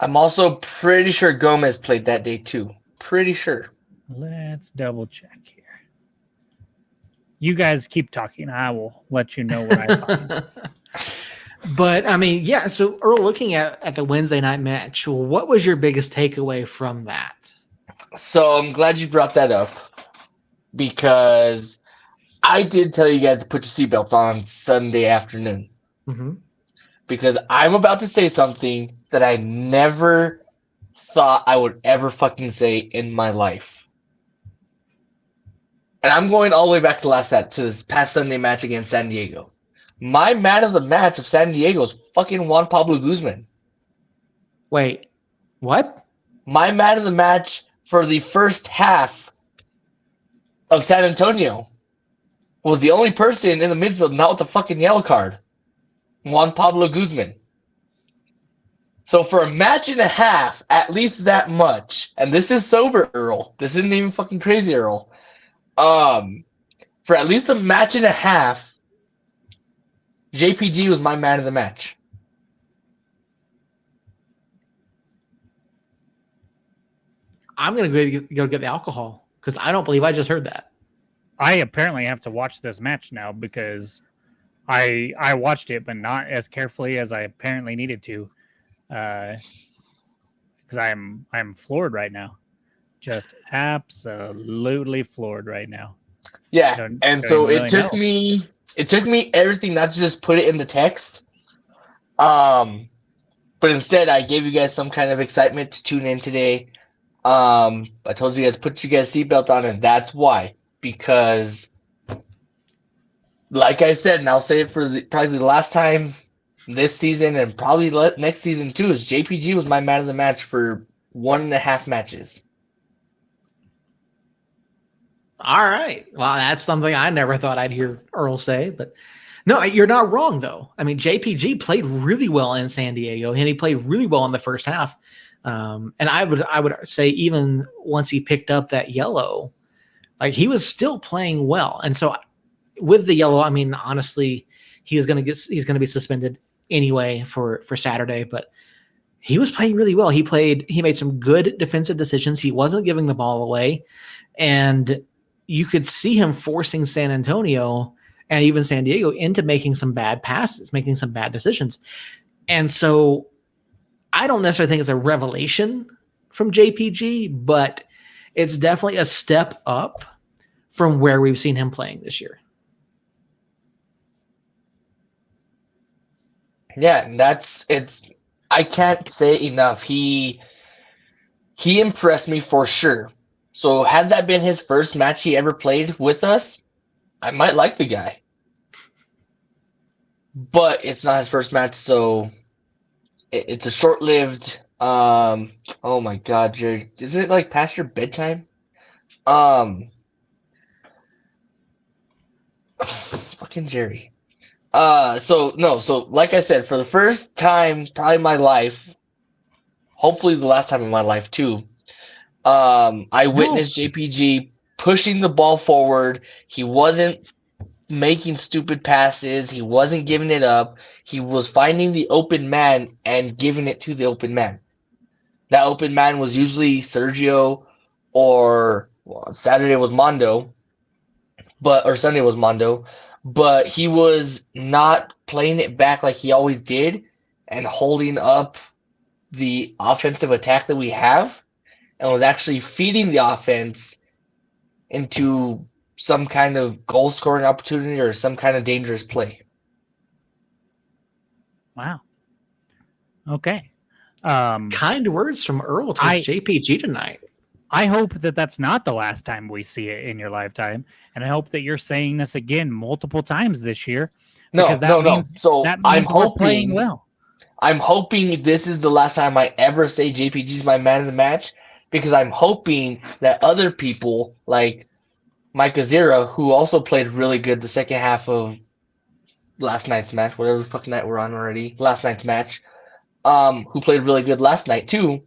I'm also pretty sure Gomez played that day too. Pretty sure. Let's double check here. You guys keep talking. I will let you know what I find. But I mean, yeah. So Earl, looking at the Wednesday night match, what was your biggest takeaway from that? So I'm glad you brought that up, because I did tell you guys to put your seatbelts on Sunday afternoon. Mm-hmm. Because I'm about to say something that I never, thought I would ever fucking say in my life. And I'm going all the way back to this past Sunday match against San Diego. My man of the match of San Diego is fucking Juan Pablo Guzman. Wait, what? My man of the match for the first half of San Antonio was the only person in the midfield not with the fucking yellow card. Juan Pablo Guzman. So for a match and a half, at least that much, and this is sober Earl. This isn't even fucking crazy Earl. For at least a match and a half, JPG was my man of the match. I'm gonna go get the alcohol because I don't believe I just heard that. I apparently have to watch this match now because I watched it, but not as carefully as I apparently needed to, because I'm floored right now, just absolutely floored right now. Yeah, so it took me everything not to just put it in the text, but instead I gave you guys some kind of excitement to tune in today. I told you guys put your guys' seatbelt on, and that's why. Because, like I said, and I'll say it for probably the last time this season and probably next season too, is JPG was my man of the match for 1.5 matches. All right. Well, that's something I never thought I'd hear Earl say, but no, you're not wrong though. I mean, JPG played really well in San Diego, and he played really well in the first half. And I would say even once he picked up that yellow, like he was still playing well. And so with the yellow, I mean, honestly, he's going to be suspended anyway for Saturday, but he was playing really well. He made some good defensive decisions. He wasn't giving the ball away, and you could see him forcing San Antonio and even San Diego into making some bad passes, making some bad decisions. And so I don't necessarily think it's a revelation from JPG, but it's definitely a step up from where we've seen him playing this year. Yeah, I can't say enough. He impressed me for sure. So had that been his first match he ever played with us, I might like the guy. But it's not his first match, so it's a short-lived. Oh my God, Jerry, is it like past your bedtime? Fucking Jerry. So like I said, for the first time, probably in my life, hopefully the last time in my life too, I witnessed JPG pushing the ball forward. He wasn't making stupid passes. He wasn't giving it up. He was finding the open man and giving it to the open man. That open man was usually Sergio, or Saturday was Mondo, or Sunday was Mondo, but he was not playing it back like he always did and holding up the offensive attack that we have, and was actually feeding the offense into some kind of goal scoring opportunity or some kind of dangerous play. Wow. Okay. Kind words from Earl towards JPG tonight. I hope that that's not the last time we see it in your lifetime, and I hope that you're saying this again multiple times this year. No. So I'm hoping playing well. I'm hoping this is the last time I ever say JPG's my man of the match, because I'm hoping that other people like Mike Azira, who also played really good the second half of last night's match, whatever the fucking night we're on already, last night's match, who played really good last night too.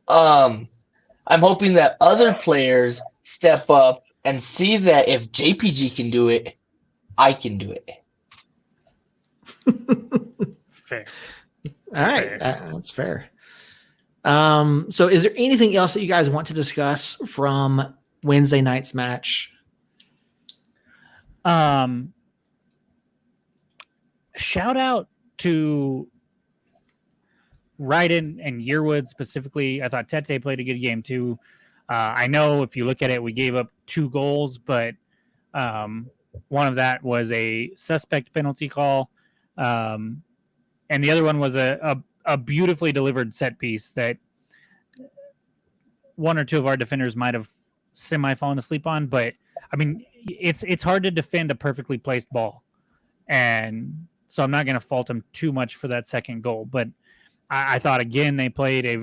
I'm hoping that other players step up and see that if JPG can do it, I can do it. Fair. All right, that's fair. So is there anything else that you guys want to discuss from Wednesday night's match? Shout out to Ryden and Yearwood specifically. I thought Tete played a good game too. I know if you look at it, we gave up 2 goals, but one of that was a suspect penalty call. And the other one was a beautifully delivered set piece that one or two of our defenders might have semi fallen asleep on, but I mean, it's hard to defend a perfectly placed ball, and so I'm not going to fault them too much for that second goal. But I thought again they played a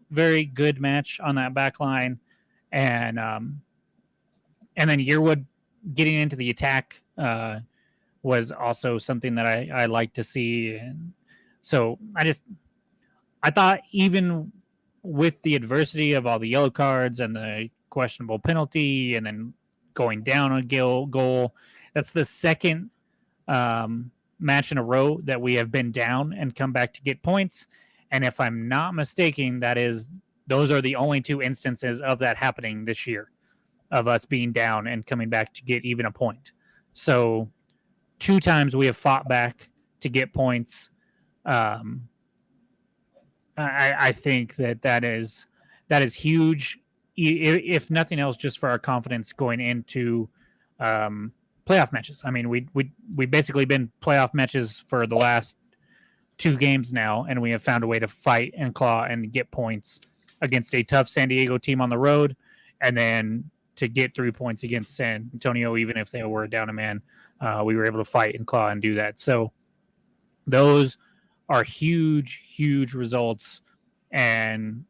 very good match on that back line, and then Yearwood getting into the attack was also something that I like to see. And so I thought even with the adversity of all the yellow cards and the questionable penalty and then going down a goal, that's the second match in a row that we have been down and come back to get points. And if I'm not mistaken, those are the only two instances of that happening this year, of us being down and coming back to get even a point. So 2 times we have fought back to get points. I think that is huge, if nothing else, just for our confidence going into playoff matches. I mean, we basically been playoff matches for the last 2 games now, and we have found a way to fight and claw and get points against a tough San Diego team on the road, and then to get 3 points against San Antonio, even if they were down a man, we were able to fight and claw and do that. So those are huge results, and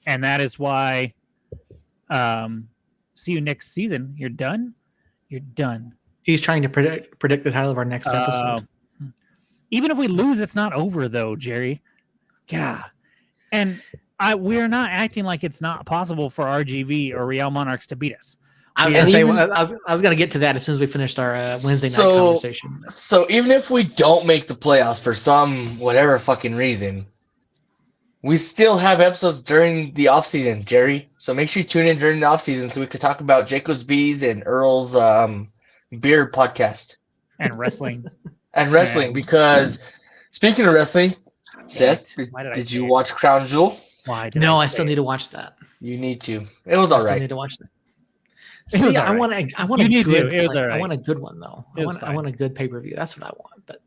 that is why see you next season. You're done. He's trying to predict the title of our next episode. Even if we lose, it's not over though, Jerry. Yeah, and we're not acting like it's not possible for RGV or Real Monarchs to beat us. I was going to get to that as soon as we finished our Wednesday night conversation. So even if we don't make the playoffs for some whatever fucking reason, we still have episodes during the off season, Jerry. So make sure you tune in during the off season so we could talk about Jacob's Bees and Earl's beer podcast and wrestling. Because speaking of wrestling, Seth, did you watch Crown Jewel? No, I still need to watch that. You need to. It was all right. I still need to watch that. See, I want a good one though. I want a good pay-per-view. That's what I want. But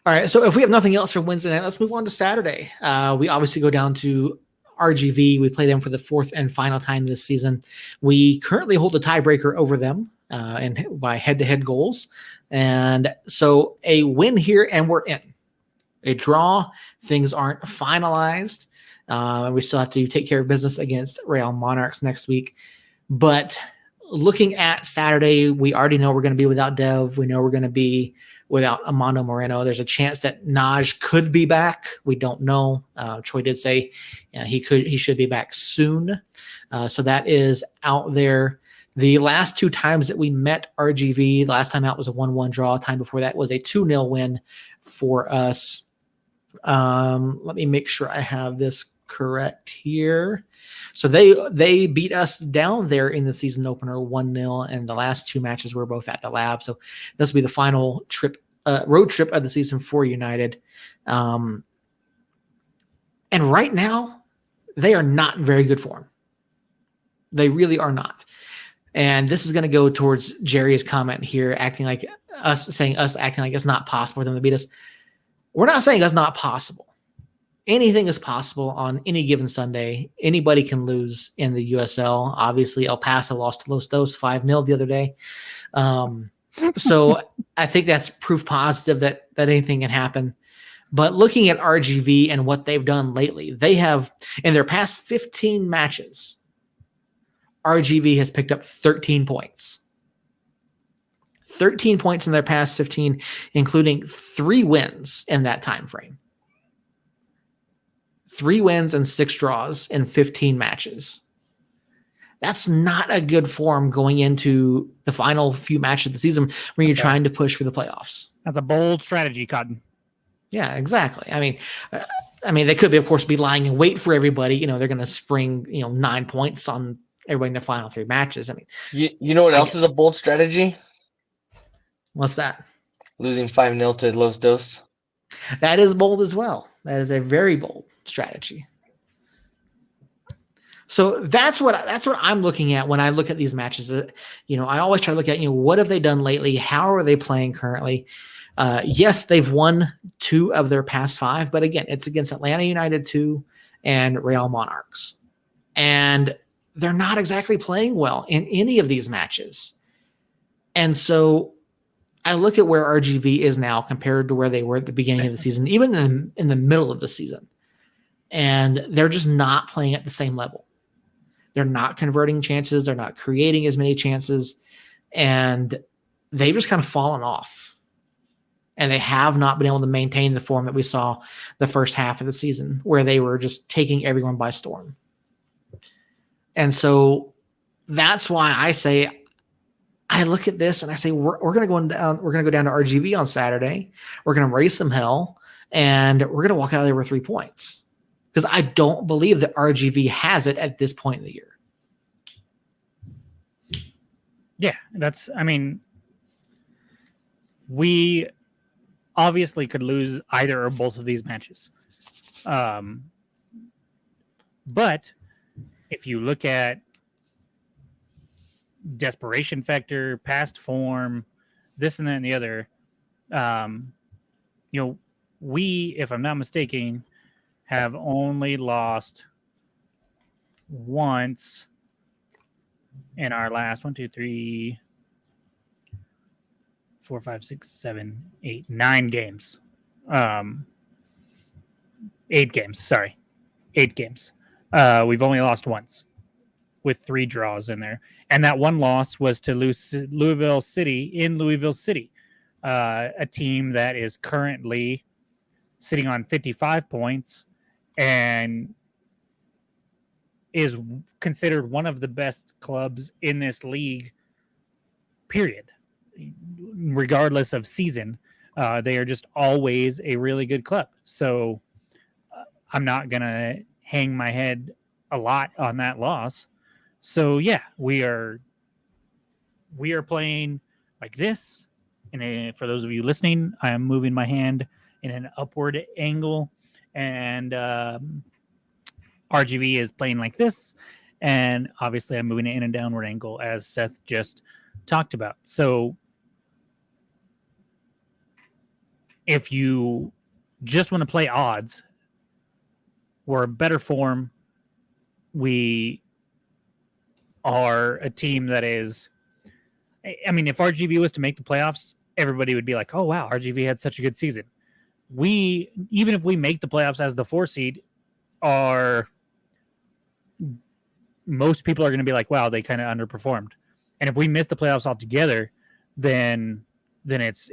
all right, so if we have nothing else for Wednesday night, let's move on to Saturday. We obviously go down to RGV. We play them for the 4th and final time this season. We currently hold the tiebreaker over them and by head-to-head goals. And so a win here and we're in. A draw, things aren't finalized. We still have to take care of business against Real Monarchs next week. But looking at Saturday, we already know we're going to be without Dev. We know we're going to be without Armando Moreno. There's a chance that Naj could be back. We don't know. Troy did say he should be back soon. So that is out there. The last 2 times that we met RGV, the last time out was a 1-1 draw. Time before that was a 2-0 win for us. Let me make sure I have this correct here. So they beat us down there in the season opener 1-0, and the last 2 matches were both at the Lab. So this will be the final road trip of the season for United. And right now, they are not in very good form. They really are not. And this is going to go towards Jerry's comment here, acting like it's not possible for them to beat us. We're not saying it's not possible. Anything is possible on any given Sunday. Anybody can lose in the USL. Obviously, El Paso lost to Los Dos 5-0 the other day. So I think that's proof positive that anything can happen. But looking at RGV and what they've done lately, they have, in their past 15 matches, RGV has picked up 13 points. 13 points in their past 15, including 3 wins in that time frame. 3 wins and 6 draws in 15 matches. That's not a good form going into the final few matches of the season when you're trying to push for the playoffs. That's a bold strategy, Cotton. Yeah, exactly. I mean, they could be, of course, be lying in wait for everybody. They're going to spring, 9 points on everybody in their final 3 matches. I mean, you know what else is a bold strategy? What's that? Losing 5-0 to Los Dos. That is bold as well. That is a very bold strategy. So that's what I'm looking at when I look at these matches. I always try to look at, what have they done lately? How are they playing currently? Yes, they've won 2 of their past 5, but again, it's against Atlanta United 2 and Real Monarchs. and they're not exactly playing well in any of these matches. And so I look at where RGV is now compared to where they were at the beginning of the season, even in the middle of the season. And they're just not playing at the same level. They're not converting chances. They're not creating as many chances. And they've just kind of fallen off. And they have not been able to maintain the form that we saw the first half of the season, where they were just taking everyone by storm. And so that's why I say, I look at this and I say, we're going to go down. We're going to go down to RGV on Saturday. We're going to raise some hell, and we're going to walk out of there with 3 points. Because I don't believe that RGV has it at this point in the year. Yeah, we obviously could lose either or both of these matches. But if you look at desperation factor, past form, this and that and the other, we, if I'm not mistaken, have only lost once in our last 9 games. 8 games, sorry. 8 games. We've only lost once with 3 draws in there. And that one loss was to Louisville City in Louisville City, a team that is currently sitting on 55 points and is considered one of the best clubs in this league, period. Regardless of season, they are just always a really good club. So I'm not going to hang my head a lot on that loss. So yeah, we are playing like this. And for those of you listening, I am moving my hand in an upward angle, and RGV is playing like this. And obviously I'm moving it in a downward angle, as Seth just talked about. So if you just want to play odds, we're better form. We are a team that is, if RGV was to make the playoffs, everybody would be like, oh, wow, RGV had such a good season. Even if we make the playoffs as the 4 seed, most people are going to be like, wow, they kind of underperformed. And if we miss the playoffs altogether, then it's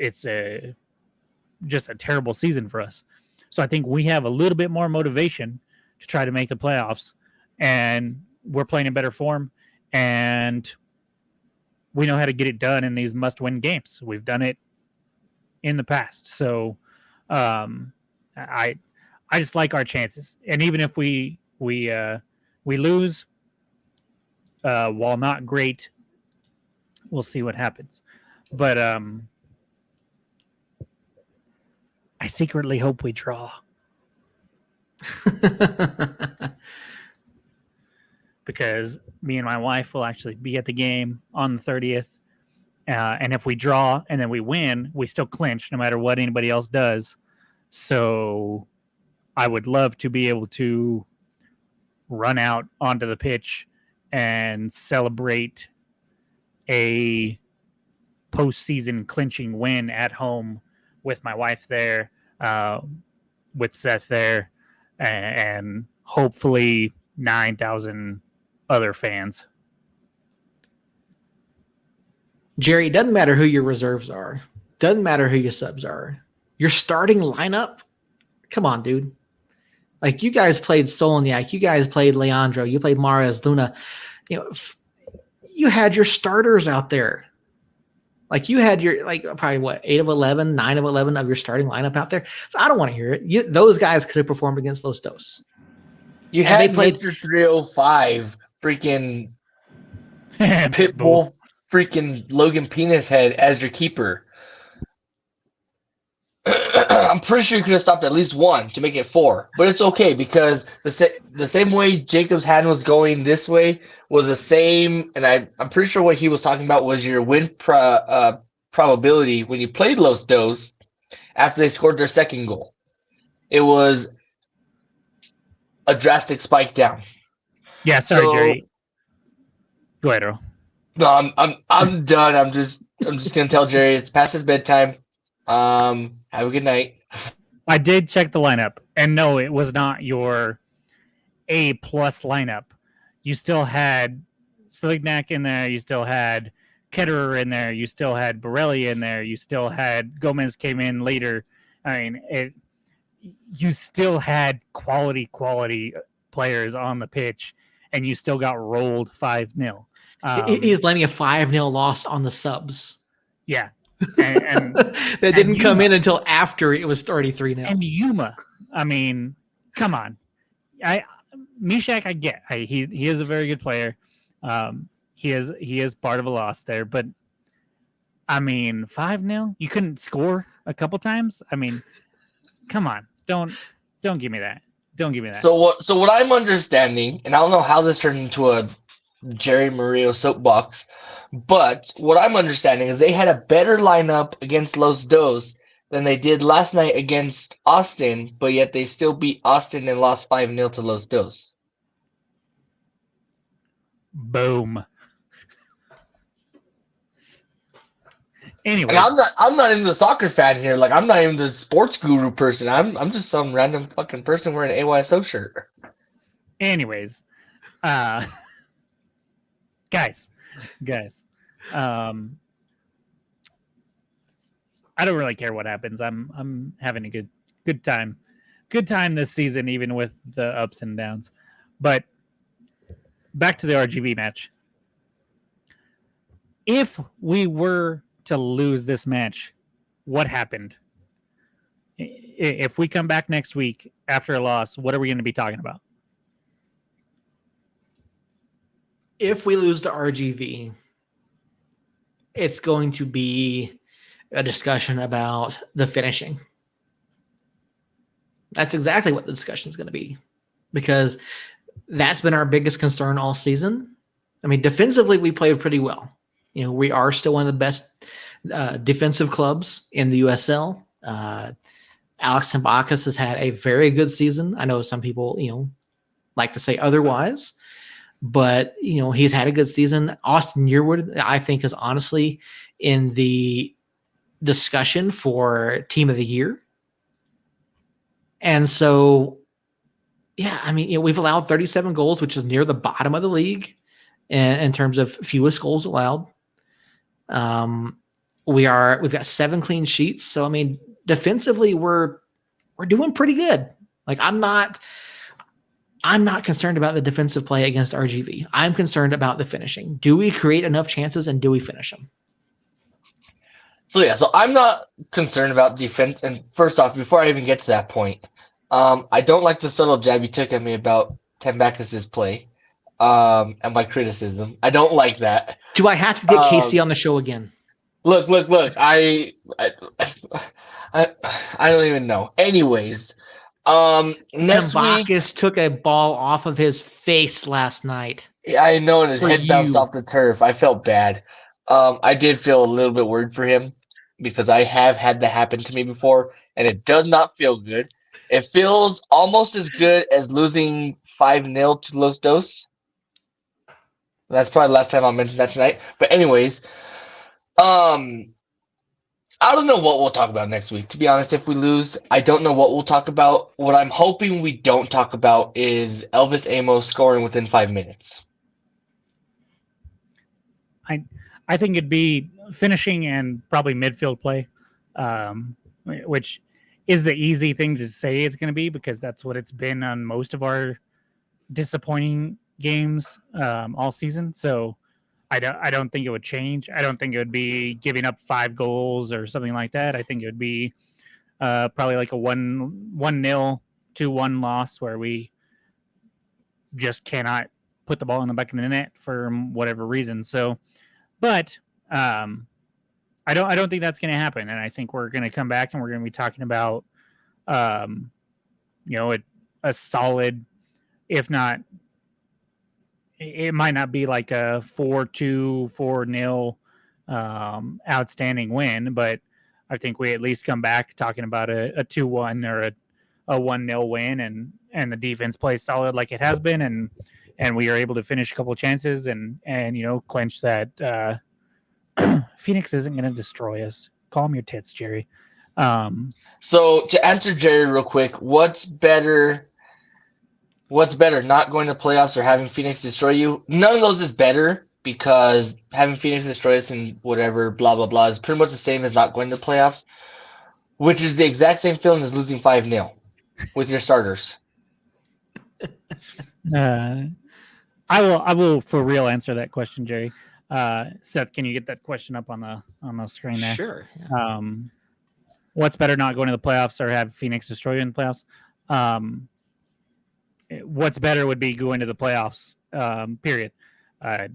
just a terrible season for us. So I think we have a little bit more motivation to try to make the playoffs, and we're playing in better form, and we know how to get it done in these must-win games. We've done it in the past. So I just like our chances. And even if we lose, while not great, we'll see what happens. But I secretly hope we draw. Because me and my wife will actually be at the game on the 30th. And if we draw and then we win, we still clinch no matter what anybody else does. So I would love to be able to run out onto the pitch and celebrate a postseason clinching win at home with my wife there, with Seth there, and hopefully 9,000 other fans. Jerry, it doesn't matter who your reserves are. Doesn't matter who your subs are. Your starting lineup, come on, dude. Like, you guys played Solniak, you guys played Leandro, you played Mares Luna. You had your starters out there. Like, you had your, probably 8 of 11, 9 of 11 of your starting lineup out there. So I don't want to hear it. Those guys could have performed against Los Dos. You had Mr. 305 freaking Pitbull freaking Logan Penis Head as your keeper. I'm pretty sure you could have stopped at least 1 to make it 4, but it's okay because the same way Jacob's hand was going this way was the same, and I'm pretty sure what he was talking about was your win probability when you played Los Dos after they scored their second goal. It was a drastic spike down. Yeah, sorry, So- Jerry. Go ahead, Earl. No, I'm done. I'm just gonna tell Jerry it's past his bedtime. Have a good night. I did check the lineup, and no, it was not your A+ lineup. You still had Slignac in there. You still had Ketterer in there. You still had Borelli in there. You still had Gomez came in later. I mean, you still had quality players on the pitch, and you still got rolled 5-0. He's landing a 5-0 loss on the subs. Yeah. And that didn't come in until after it was 33-0. And Yuma, I mean, come on. Mishak, I get. He is a very good player. He is part of a loss there, but I mean, 5-0. You couldn't score a couple times. I mean, come on. Don't give me that. Don't give me that. So what I'm understanding, and I don't know how this turned into a Jerry Murillo soapbox, but what I'm understanding is they had a better lineup against Los Dos than they did last night against Austin, but yet they still beat Austin and lost 5-0 to Los Dos. Boom. Anyway, I'm not even the soccer fan here. Like, I'm not even the sports guru person. I'm just some random fucking person wearing an AYSO shirt. Anyways, guys, I don't really care what happens. I'm having a good time this season, even with the ups and downs. But back to the RGV match. If we were to lose this match, what happened? If we come back next week after a loss, what are we going to be talking about? If we lose to RGV, it's going to be a discussion about the finishing. That's exactly what the discussion is going to be, because that's been our biggest concern all season. I mean, defensively, we played pretty well. You know, we are still one of the best defensive clubs in the USL. Alex Tambakis has had a very good season. I know some people, like to say otherwise, but, he's had a good season. Austin Yearwood, I think, is honestly in the discussion for Team of the Year. And so, yeah, I mean, we've allowed 37 goals, which is near the bottom of the league in terms of fewest goals allowed. We've got 7 clean sheets. So, I mean, defensively, we're doing pretty good. Like, I'm not concerned about the defensive play against RGV. I'm concerned about the finishing. Do we create enough chances and do we finish them? So I'm not concerned about defense. And first off, before I even get to that point, I don't like the subtle jab you took at me about Tambakis' play and my criticism. I don't like that. Do I have to get Casey on the show again? Look. I don't even know. Anyways, next week Tambakis took a ball off of his face last night. I know, and his head bounced you. off the turf. I felt bad. I did feel a little bit worried for him because I have had that happen to me before, and it does not feel good. It feels almost as good as losing 5-0 to Los Dos. That's probably the last time I'll mention that tonight. But anyways, I don't know what we'll talk about next week. To be honest, if we lose, I don't know what we'll talk about. What I'm hoping we don't talk about is Elvis Amos scoring within 5 minutes. I think it'd be finishing and probably midfield play, which is the easy thing to say it's going to be because that's what it's been on most of our disappointing games all season. So I don't think it would change. I don't think it would be giving up 5 goals or something like that. I think it would be probably like a 1-0, 2-1 loss where we just cannot put the ball in the back of the net for whatever reason. So, but I don't think that's going to happen. And I think we're going to come back and we're going to be talking about, a solid, if not, it might not be like a 4-2, 4-0 outstanding win, but I think we at least come back talking about a 2-1 or a 1-0 win and the defense plays solid like it has been and and we are able to finish a couple chances and clinch that. Phoenix isn't going to destroy us. Calm your tits, Jerry. So to answer Jerry real quick, what's better, not going to playoffs or having Phoenix destroy you? None of those is better because having Phoenix destroy us and whatever, blah, blah, blah, is pretty much the same as not going to playoffs, which is the exact same feeling as losing 5-0 with your starters. I will for real answer that question, Jerry. Seth, can you get that question up on the screen there? Sure. Yeah. What's better, not going to the playoffs or have Phoenix destroy you in the playoffs? What's better would be going to the playoffs, period. I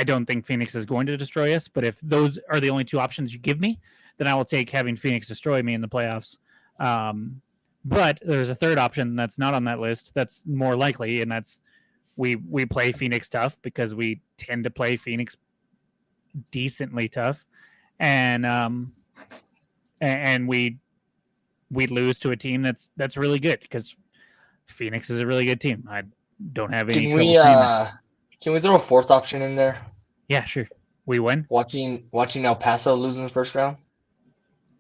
don't think Phoenix is going to destroy us, but if those are the only two options you give me, then I will take having Phoenix destroy me in the playoffs. But there's a third option that's not on that list that's more likely, and that's we play Phoenix tough because we tend to play Phoenix decently tough, and we lose to a team that's really good because Phoenix is a really good team. I don't have any trouble saying that. Can we throw a fourth option in there? Yeah, sure. We win. Watching El Paso lose in the first round.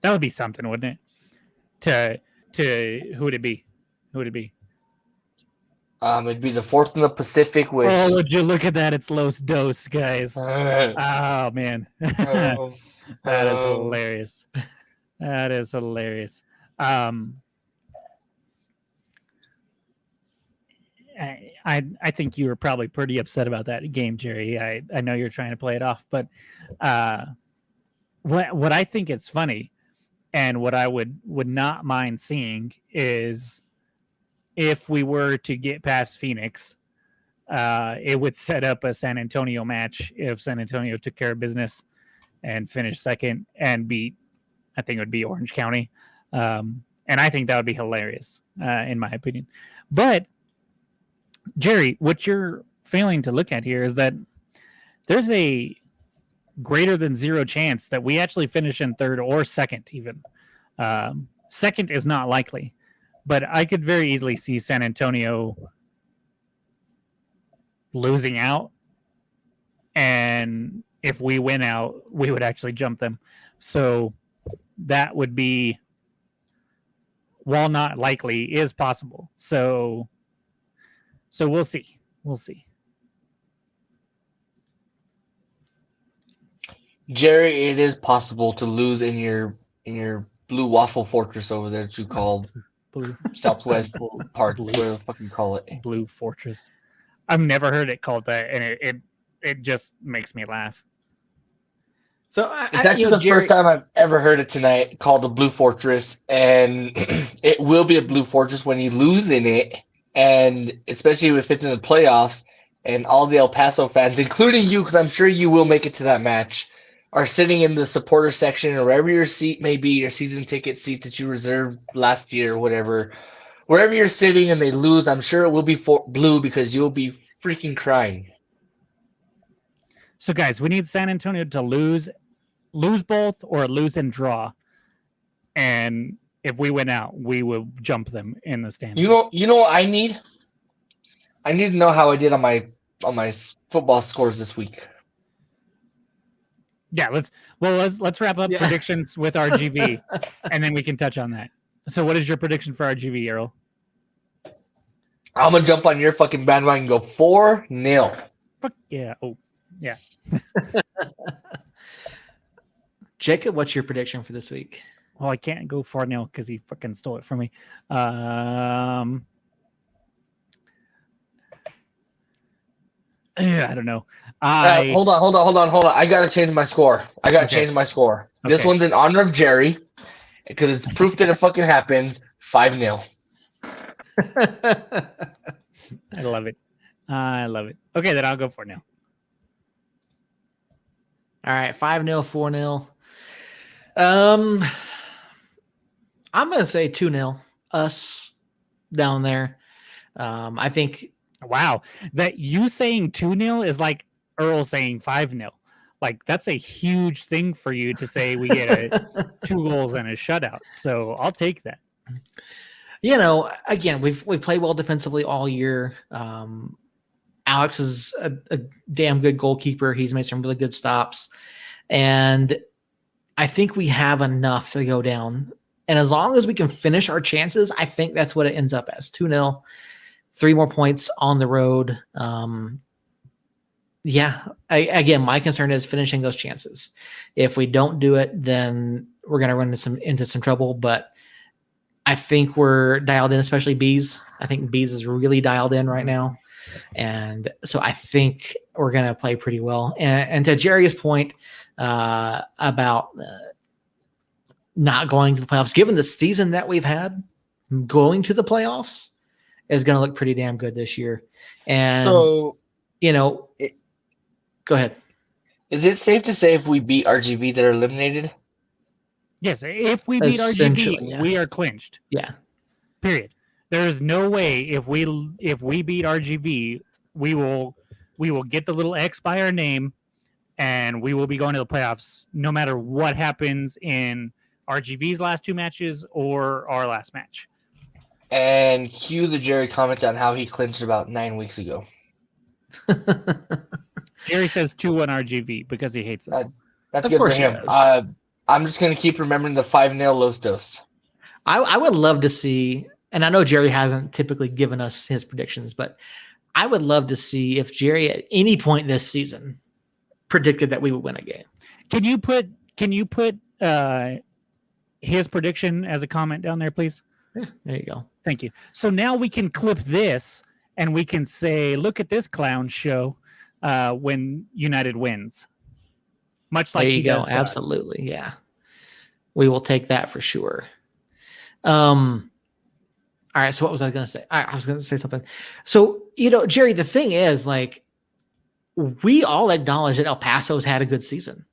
That would be something, wouldn't it? To who would it be? Who would it be? It'd be the fourth in the Pacific, which. Oh, would you look at that? It's Los Dos, guys. Oh man, that is hilarious. That is hilarious. I think you were probably pretty upset about that game, Jerry. I know you're trying to play it off, but what I think is funny and what I would not mind seeing is if we were to get past Phoenix, it would set up a San Antonio match if San Antonio took care of business and finished second and beat, I think it would be Orange County. And I think that would be hilarious, in my opinion. But Jerry, what you're failing to look at here is that there's a greater than zero chance that we actually finish in third or second even. Second is not likely, but I could very easily see San Antonio losing out. And if we win out, we would actually jump them. So that would be, while not likely, is possible. So we'll see. We'll see. Jerry, it is possible to lose in your blue waffle fortress over there that you call Blue Southwest Park, whatever the fuck you call it. Blue Fortress. I've never heard it called that, and it just makes me laugh. So It's actually the first time I've ever heard it tonight called the Blue Fortress, and it will be a Blue Fortress when you lose in it, and especially if it's in the playoffs, and all the El Paso fans, including you, because I'm sure you will make it to that match, are sitting in the supporter section or wherever your seat may be, your season ticket seat that you reserved last year or whatever, wherever you're sitting and they lose, I'm sure it will be blue because you'll be freaking crying. So, guys, we need San Antonio to lose both or lose and draw. And if we win out, we will jump them in the standings. You know what I need? I need to know how I did on my football scores this week. Yeah, let's wrap up predictions with RGV, and then we can touch on that. So, what is your prediction for RGV, Earl? I'm gonna jump on your fucking bandwagon and go 4-0. Fuck yeah! Oh, yeah. Jacob, what's your prediction for this week? Well, I can't go 4-0 because he fucking stole it from me. I don't know. Hold on. I gotta change my score. Change my score. Okay. This one's in honor of Jerry because it's proof that it fucking happens. 5-0. I love it. Okay, then I'll go 4-0. All right, 5-0, 4-0. I'm gonna say 2-0. Us down there. I think. Wow, that you saying 2-0 is like Earl saying 5-0. Like that's a huge thing for you to say. We get 2 goals and a shutout. So I'll take that. You know, again, we've played well defensively all year. Alex is a damn good goalkeeper. He's made some really good stops. And I think we have enough to go down. And as long as we can finish our chances, I think that's what it ends up as. 2-0, 3 more points on the road. Again, my concern is finishing those chances. If we don't do it, then we're going to run into some trouble. But I think we're dialed in, especially Bees. I think Bees is really dialed in right now. And so I think we're going to play pretty well. And to Jerry's point about not going to the playoffs, given the season that we've had, going to the playoffs is going to look pretty damn good this year. And, So, go ahead. is it safe to say if we beat RGV, they're eliminated? Yes, if we beat Essentially, RGV, yeah. we are clinched. Yeah. Period. There is no way if we beat RGV, we will get the little X by our name, and we will be going to the playoffs no matter what happens in RGV's last 2 matches or our last match. And cue the Jerry comment on how he clinched about 9 weeks ago. Jerry says 2-1 RGV because he hates us. That's Of good for course he him. does. I'm just going to keep remembering the 5-0 Los Dos. I would love to see, and I know Jerry hasn't typically given us his predictions, but I would love to see if Jerry at any point this season predicted that we would win a game. Can you put his prediction as a comment down there, please? Yeah, there you go. Thank you. So now we can clip this and we can say, look at this clown show when United wins. Much like There you he go. does to us. Absolutely. Yeah. We will take that for sure. All right. So what was I going to say? I was going to say something. So, Jerry, the thing is, like, we all acknowledge that El Paso's had a good season.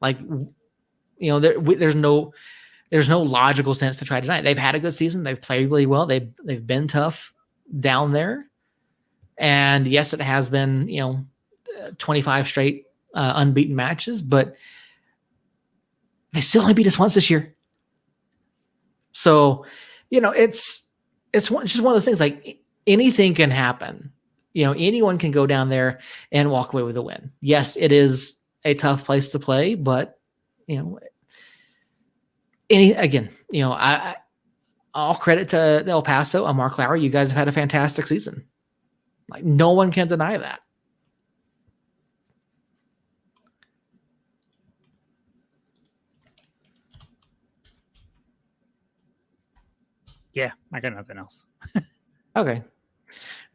Like, there's no logical sense to try to deny it. They've had a good season. They've played really well. They've been tough down there. And yes, it has been, 25 straight unbeaten matches, but they still only beat us once this year. So, it's just one of those things, like anything can happen. Anyone can go down there and walk away with a win. Yes, it is a tough place to play, but all credit to El Paso and Mark Lowry. You guys have had a fantastic season. Like, no one can deny that. Yeah, I got nothing else. Okay. All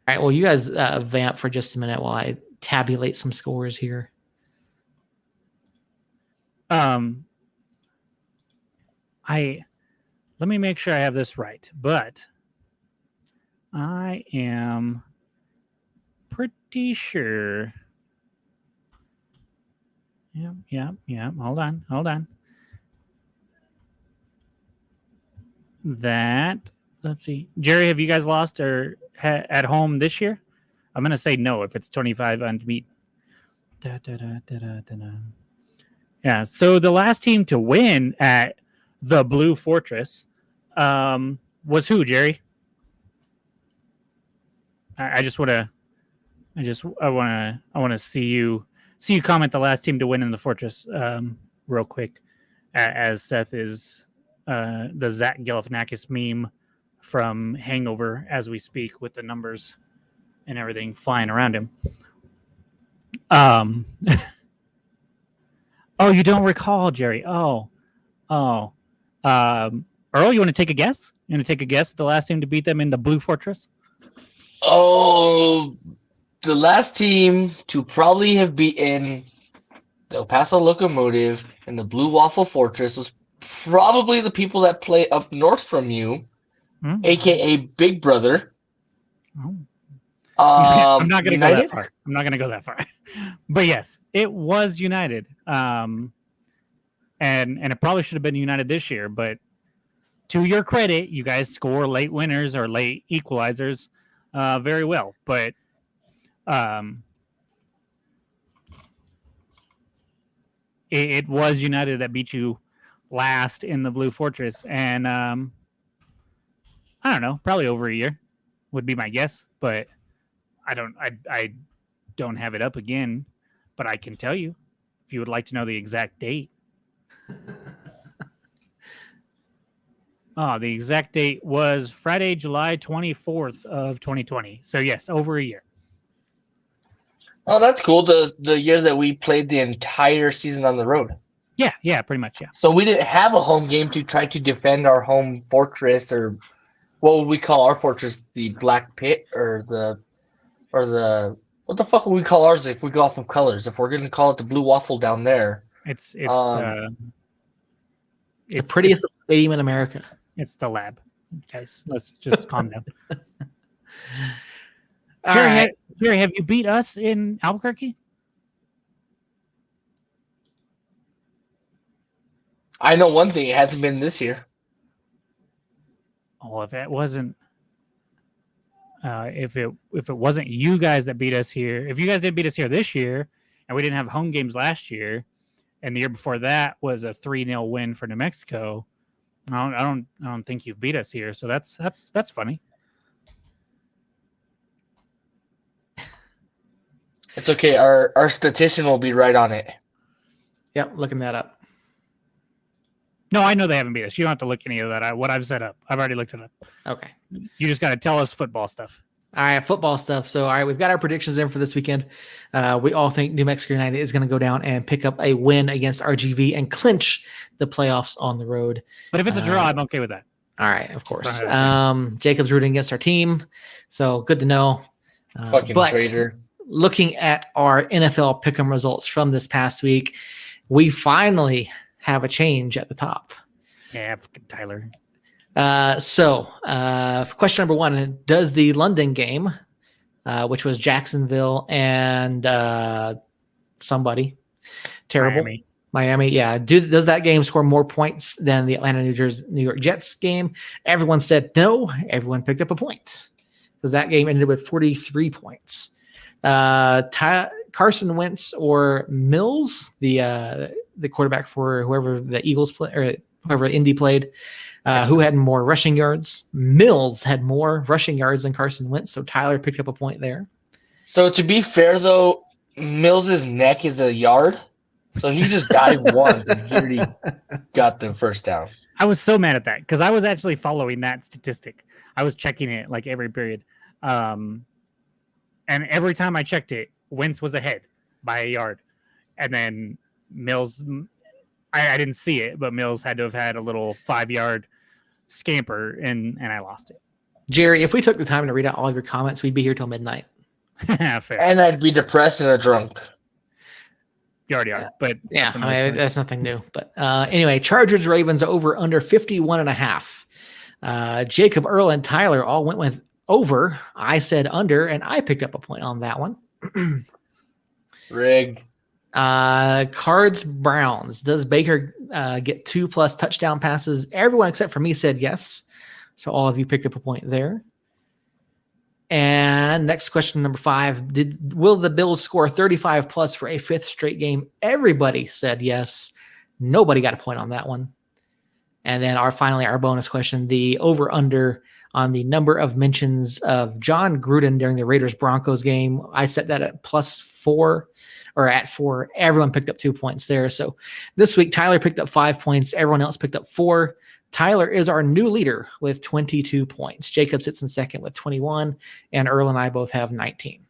right. Well, you guys vamp for just a minute while I tabulate some scores here. Let me make sure I have this right, but I am pretty sure. Yeah. Hold on. That, let's see. Jerry, have you guys lost or at home this year? I'm going to say no if it's 25 unbeaten. Yeah, so the last team to win at the Blue Fortress was who, Jerry? I want to see you comment the last team to win in the Fortress real quick, as Seth is the Zach Galifianakis meme from Hangover as we speak, with the numbers and everything flying around him. Oh, you don't recall, Jerry? Oh. Earl, you want to take a guess? You want to take a guess at the last team to beat them in the Blue Fortress? Oh, the last team to probably have beaten the El Paso Locomotive and the Blue Waffle Fortress was probably the people that play up north from you, aka Big Brother. I'm not going to go that far. I'm not going to go that far. But yes, it was United. And it probably should have been United this year, but to your credit, you guys score late winners or late equalizers very well. But it was United that beat you last in the Blue Fortress. And I don't know, probably over a year would be my guess. But I don't have it up again, but I can tell you if you would like to know the exact date. The exact date was Friday, July 24th of 2020. So yes, over a year. Oh, that's cool. The year that we played the entire season on the road. Yeah, pretty much, yeah. So we didn't have a home game to try to defend our home fortress, or what would we call our fortress? The Black Pit, or the what the fuck would we call ours if we go off of colors? If we're gonna call it the Blue Waffle down there, It's The prettiest stadium in America. It's the Lab. Guys, let's just calm down. All Jerry, right. Jerry, have you beat us in Albuquerque? I know one thing: it hasn't been this year. Oh, if it wasn't, if it wasn't you guys that beat us here, if you guys did beat us here this year, and we didn't have home games last year, and the year before that was a 3-0 win for New Mexico, I don't think you've beat us here. So that's funny. It's okay. Our statistician will be right on it. Yep, looking that up. No, I know they haven't beat us. You don't have to look any of that. What I've set up, I've already looked it up. Okay. You just got to tell us football stuff. All right, football stuff. So, all right, we've got our predictions in for this weekend. We all think New Mexico United is going to go down and pick up a win against RGV and clinch the playoffs on the road. But if it's a draw, I'm okay with that. All right, of course. Right. Jacob's rooting against our team, so good to know. Fucking but traitor. looking at our NFL pick'em results from this past week, we finally have a change at the top. Yeah, fucking Tyler. For question number 1, does the London game, which was Jacksonville and somebody terrible, Miami, yeah, does that game score more points than the Atlanta, New York Jets game? Everyone said no. Everyone picked up a point because that game ended with 43 points. Carson Wentz or Mills, the quarterback for whoever the Eagles play or whoever Indy played, who had more rushing yards? Mills had more rushing yards than Carson Wentz, so Tyler picked up a point there. So to be fair, though, Mills's neck is a yard, so he just dived once and he already got the first down. I was so mad at that because I was actually following that statistic. I was checking it like every period. And every time I checked it, Wentz was ahead by a yard. And then Mills, I didn't see it, but Mills had to have had a little 5-yard scamper, and I lost it. Jerry, if we took the time to read out all of your comments, we'd be here till midnight. Fair. And I'd be depressed and a drunk. You already are, but yeah, that's nothing new. But anyway, Chargers Ravens over under 51.5. Jacob, Earl, and Tyler all went with over. I said under, and I picked up a point on that one. Rigged. Cards Browns. Does Baker get 2+ touchdown passes? Everyone except for me said yes. So all of you picked up a point there. And next question, number 5. Will the Bills score 35+ for a 5th straight game? Everybody said yes. Nobody got a point on that one. And then our bonus question, the over-under on the number of mentions of John Gruden during the Raiders-Broncos game. I set that at +4 or at 4. Everyone picked up 2 points there. So this week, Tyler picked up 5 points. Everyone else picked up 4. Tyler is our new leader with 22 points. Jacob sits in second with 21, and Earl and I both have 19.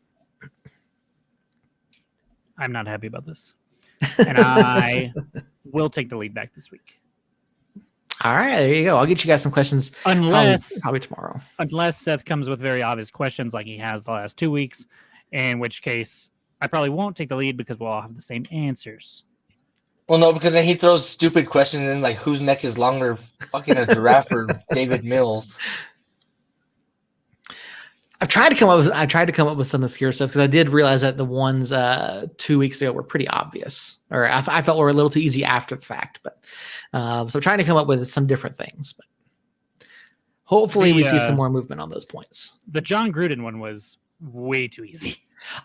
I'm not happy about this. And I will take the lead back this week. All right, there you go. I'll get you guys some questions Unless probably tomorrow. Unless Seth comes with very obvious questions like he has the last 2 weeks, in which case I probably won't take the lead because we'll all have the same answers. Well, no, because then he throws stupid questions in, like whose neck is longer, fucking a giraffe or David Mills. I've tried to come up with some obscure stuff because I did realize that the ones 2 weeks ago were pretty obvious, or I felt were a little too easy after the fact. But so trying to come up with some different things. But hopefully we see some more movement on those points. The John Gruden one was way too easy.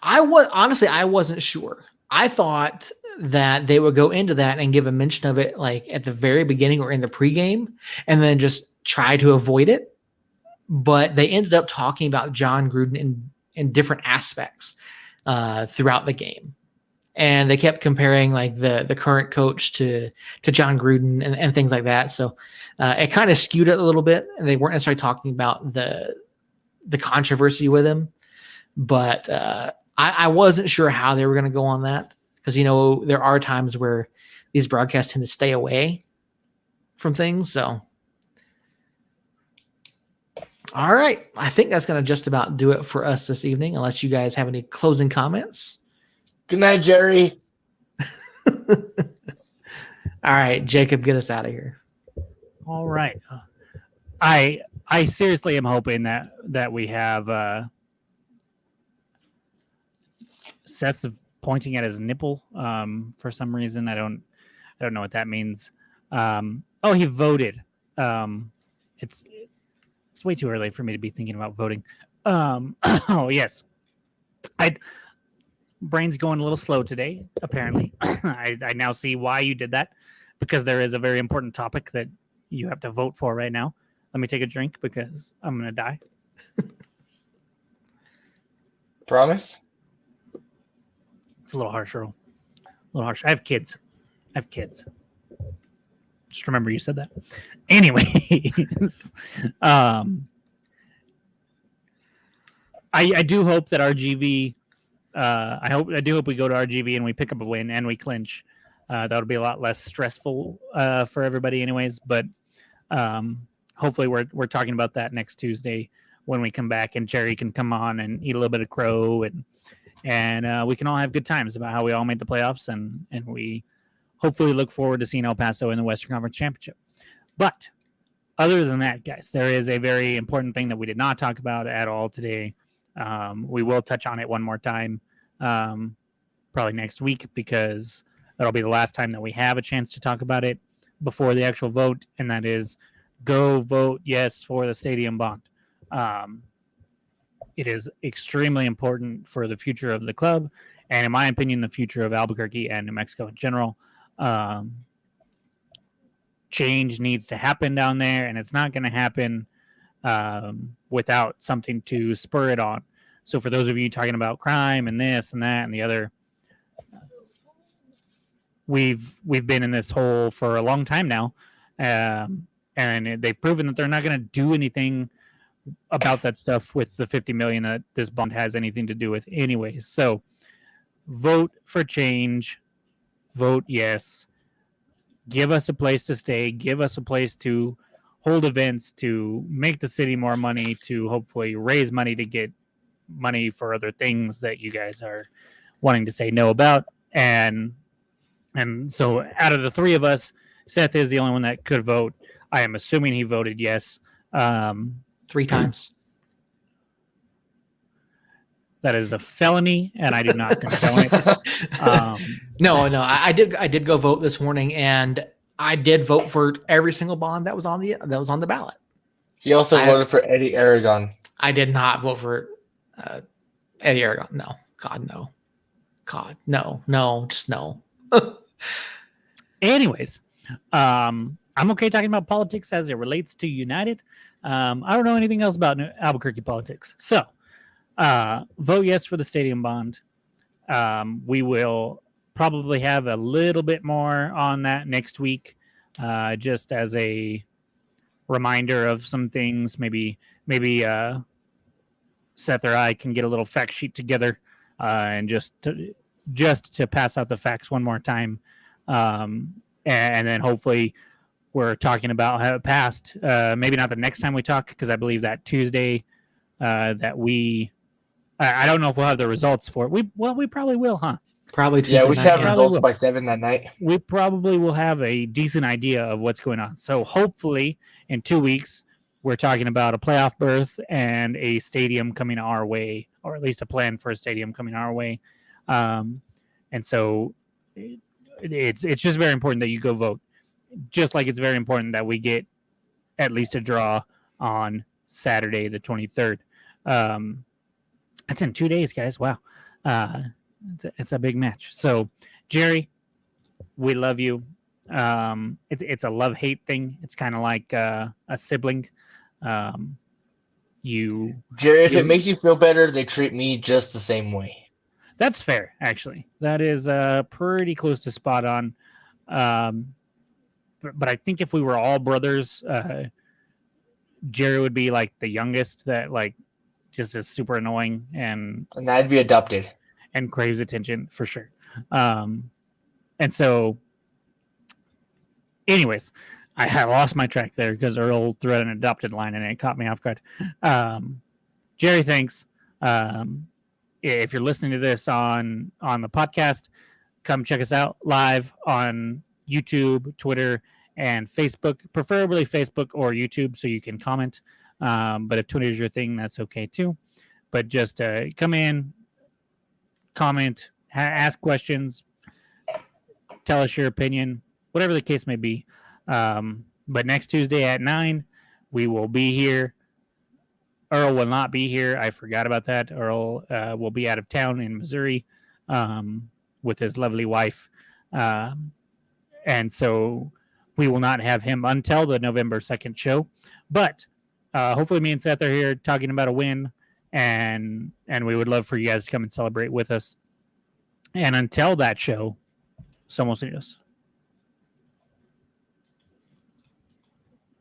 I wasn't sure. I thought that they would go into that and give a mention of it like at the very beginning or in the pregame, and then just try to avoid it. But they ended up talking about John Gruden in different aspects. throughout the game. And they kept comparing like the current coach to John Gruden and things like that. So it kind of skewed it a little bit, and they weren't necessarily talking about the controversy with him. But I wasn't sure how they were going to go on that, because there are times where these broadcasts tend to stay away from things. So, all right, I think that's going to just about do it for us this evening, unless you guys have any closing comments. Good night, Jerry. All right, Jacob, get us out of here. All right. I seriously am hoping that we have Seth's pointing at his nipple for some reason. I don't know what that means. He voted. It's way too early for me to be thinking about voting. Oh yes. Brain's going a little slow today, apparently. I now see why you did that, because there is a very important topic that you have to vote for right now. Let me take a drink because I'm going to die. Promise? It's a little harsh, Earl. A little harsh. I have kids. Just remember you said that. Anyways, I do hope that RGV. I do hope we go to RGV and we pick up a win and we clinch. That would be a lot less stressful for everybody, anyways. But hopefully, we're talking about that next Tuesday when we come back, and Jerry can come on and eat a little bit of crow, and we can all have good times about how we all made the playoffs, and we hopefully look forward to seeing El Paso in the Western Conference Championship. But other than that, guys, there is a very important thing that we did not talk about at all today. We will touch on it one more time, probably next week, because that'll be the last time that we have a chance to talk about it before the actual vote, and that is go vote yes for the stadium bond. It is extremely important for the future of the club, and in my opinion, the future of Albuquerque and New Mexico in general. Change needs to happen down there, and it's not going to happen without something to spur it on. So for those of you talking about crime and this and that and the other, we've been in this hole for a long time now, and they've proven that they're not going to do anything about that stuff with the $50 million that this bond has anything to do with anyways. So vote for change, vote yes, give us a place to stay, give us a place to hold events, to make the city more money, to hopefully raise money to get money for other things that you guys are wanting to say no about. And so out of the three of us, Seth is the only one that could vote. I am assuming he voted yes. 3 times. That is a felony, and I do not condone it. No, I did go vote this morning, and I did vote for every single bond that was on the ballot. He also voted for Eddie Aragon. I did not vote for Eddie Aragon. No, God, no, just no. Anyways, I'm okay talking about politics as it relates to United. I don't know anything else about Albuquerque politics. So, vote yes for the stadium bond. We will probably have a little bit more on that next week, just as a reminder of some things. Maybe Seth or I can get a little fact sheet together, and just to pass out the facts one more time, and then hopefully we're talking about how it passed. Maybe not the next time we talk, because I believe that Tuesday that I don't know if we'll have the results for it. We probably will, huh? Probably Tuesday. Yeah, we should have night. results by 7 that night. We probably will have a decent idea of what's going on. So hopefully in 2 weeks, we're talking about a playoff berth and a stadium coming our way, or at least a plan for a stadium coming our way. And so it's just very important that you go vote. Just like it's very important that we get at least a draw on Saturday, the 23rd. That's in 2 days, guys. Wow. It's a big match. So, Jerry, we love you. It's a love-hate thing. It's kind of like a sibling. Jerry, if it makes you feel better, they treat me just the same way. That's fair, actually. That is pretty close to spot on. But I think if we were all brothers, Jerry would be like the youngest that like just is super annoying and I'd be adopted. and craves attention for sure. And so, anyways, I had lost my track there because Earl threw out an adopted line and it caught me off guard. Jerry, thanks. If you're listening to this on the podcast, come check us out live on YouTube, Twitter, and Facebook, preferably Facebook or YouTube, so you can comment. But if Twitter is your thing, that's okay too. But just come in, comment, ask questions, tell us your opinion, whatever the case may be. But next Tuesday at 9, we will be here. Earl will not be here. I forgot about that. Earl will be out of town in Missouri with his lovely wife. And so we will not have him until the November 2nd show. But hopefully me and Seth are here talking about a win. And we would love for you guys to come and celebrate with us. And until that show, somos unidos.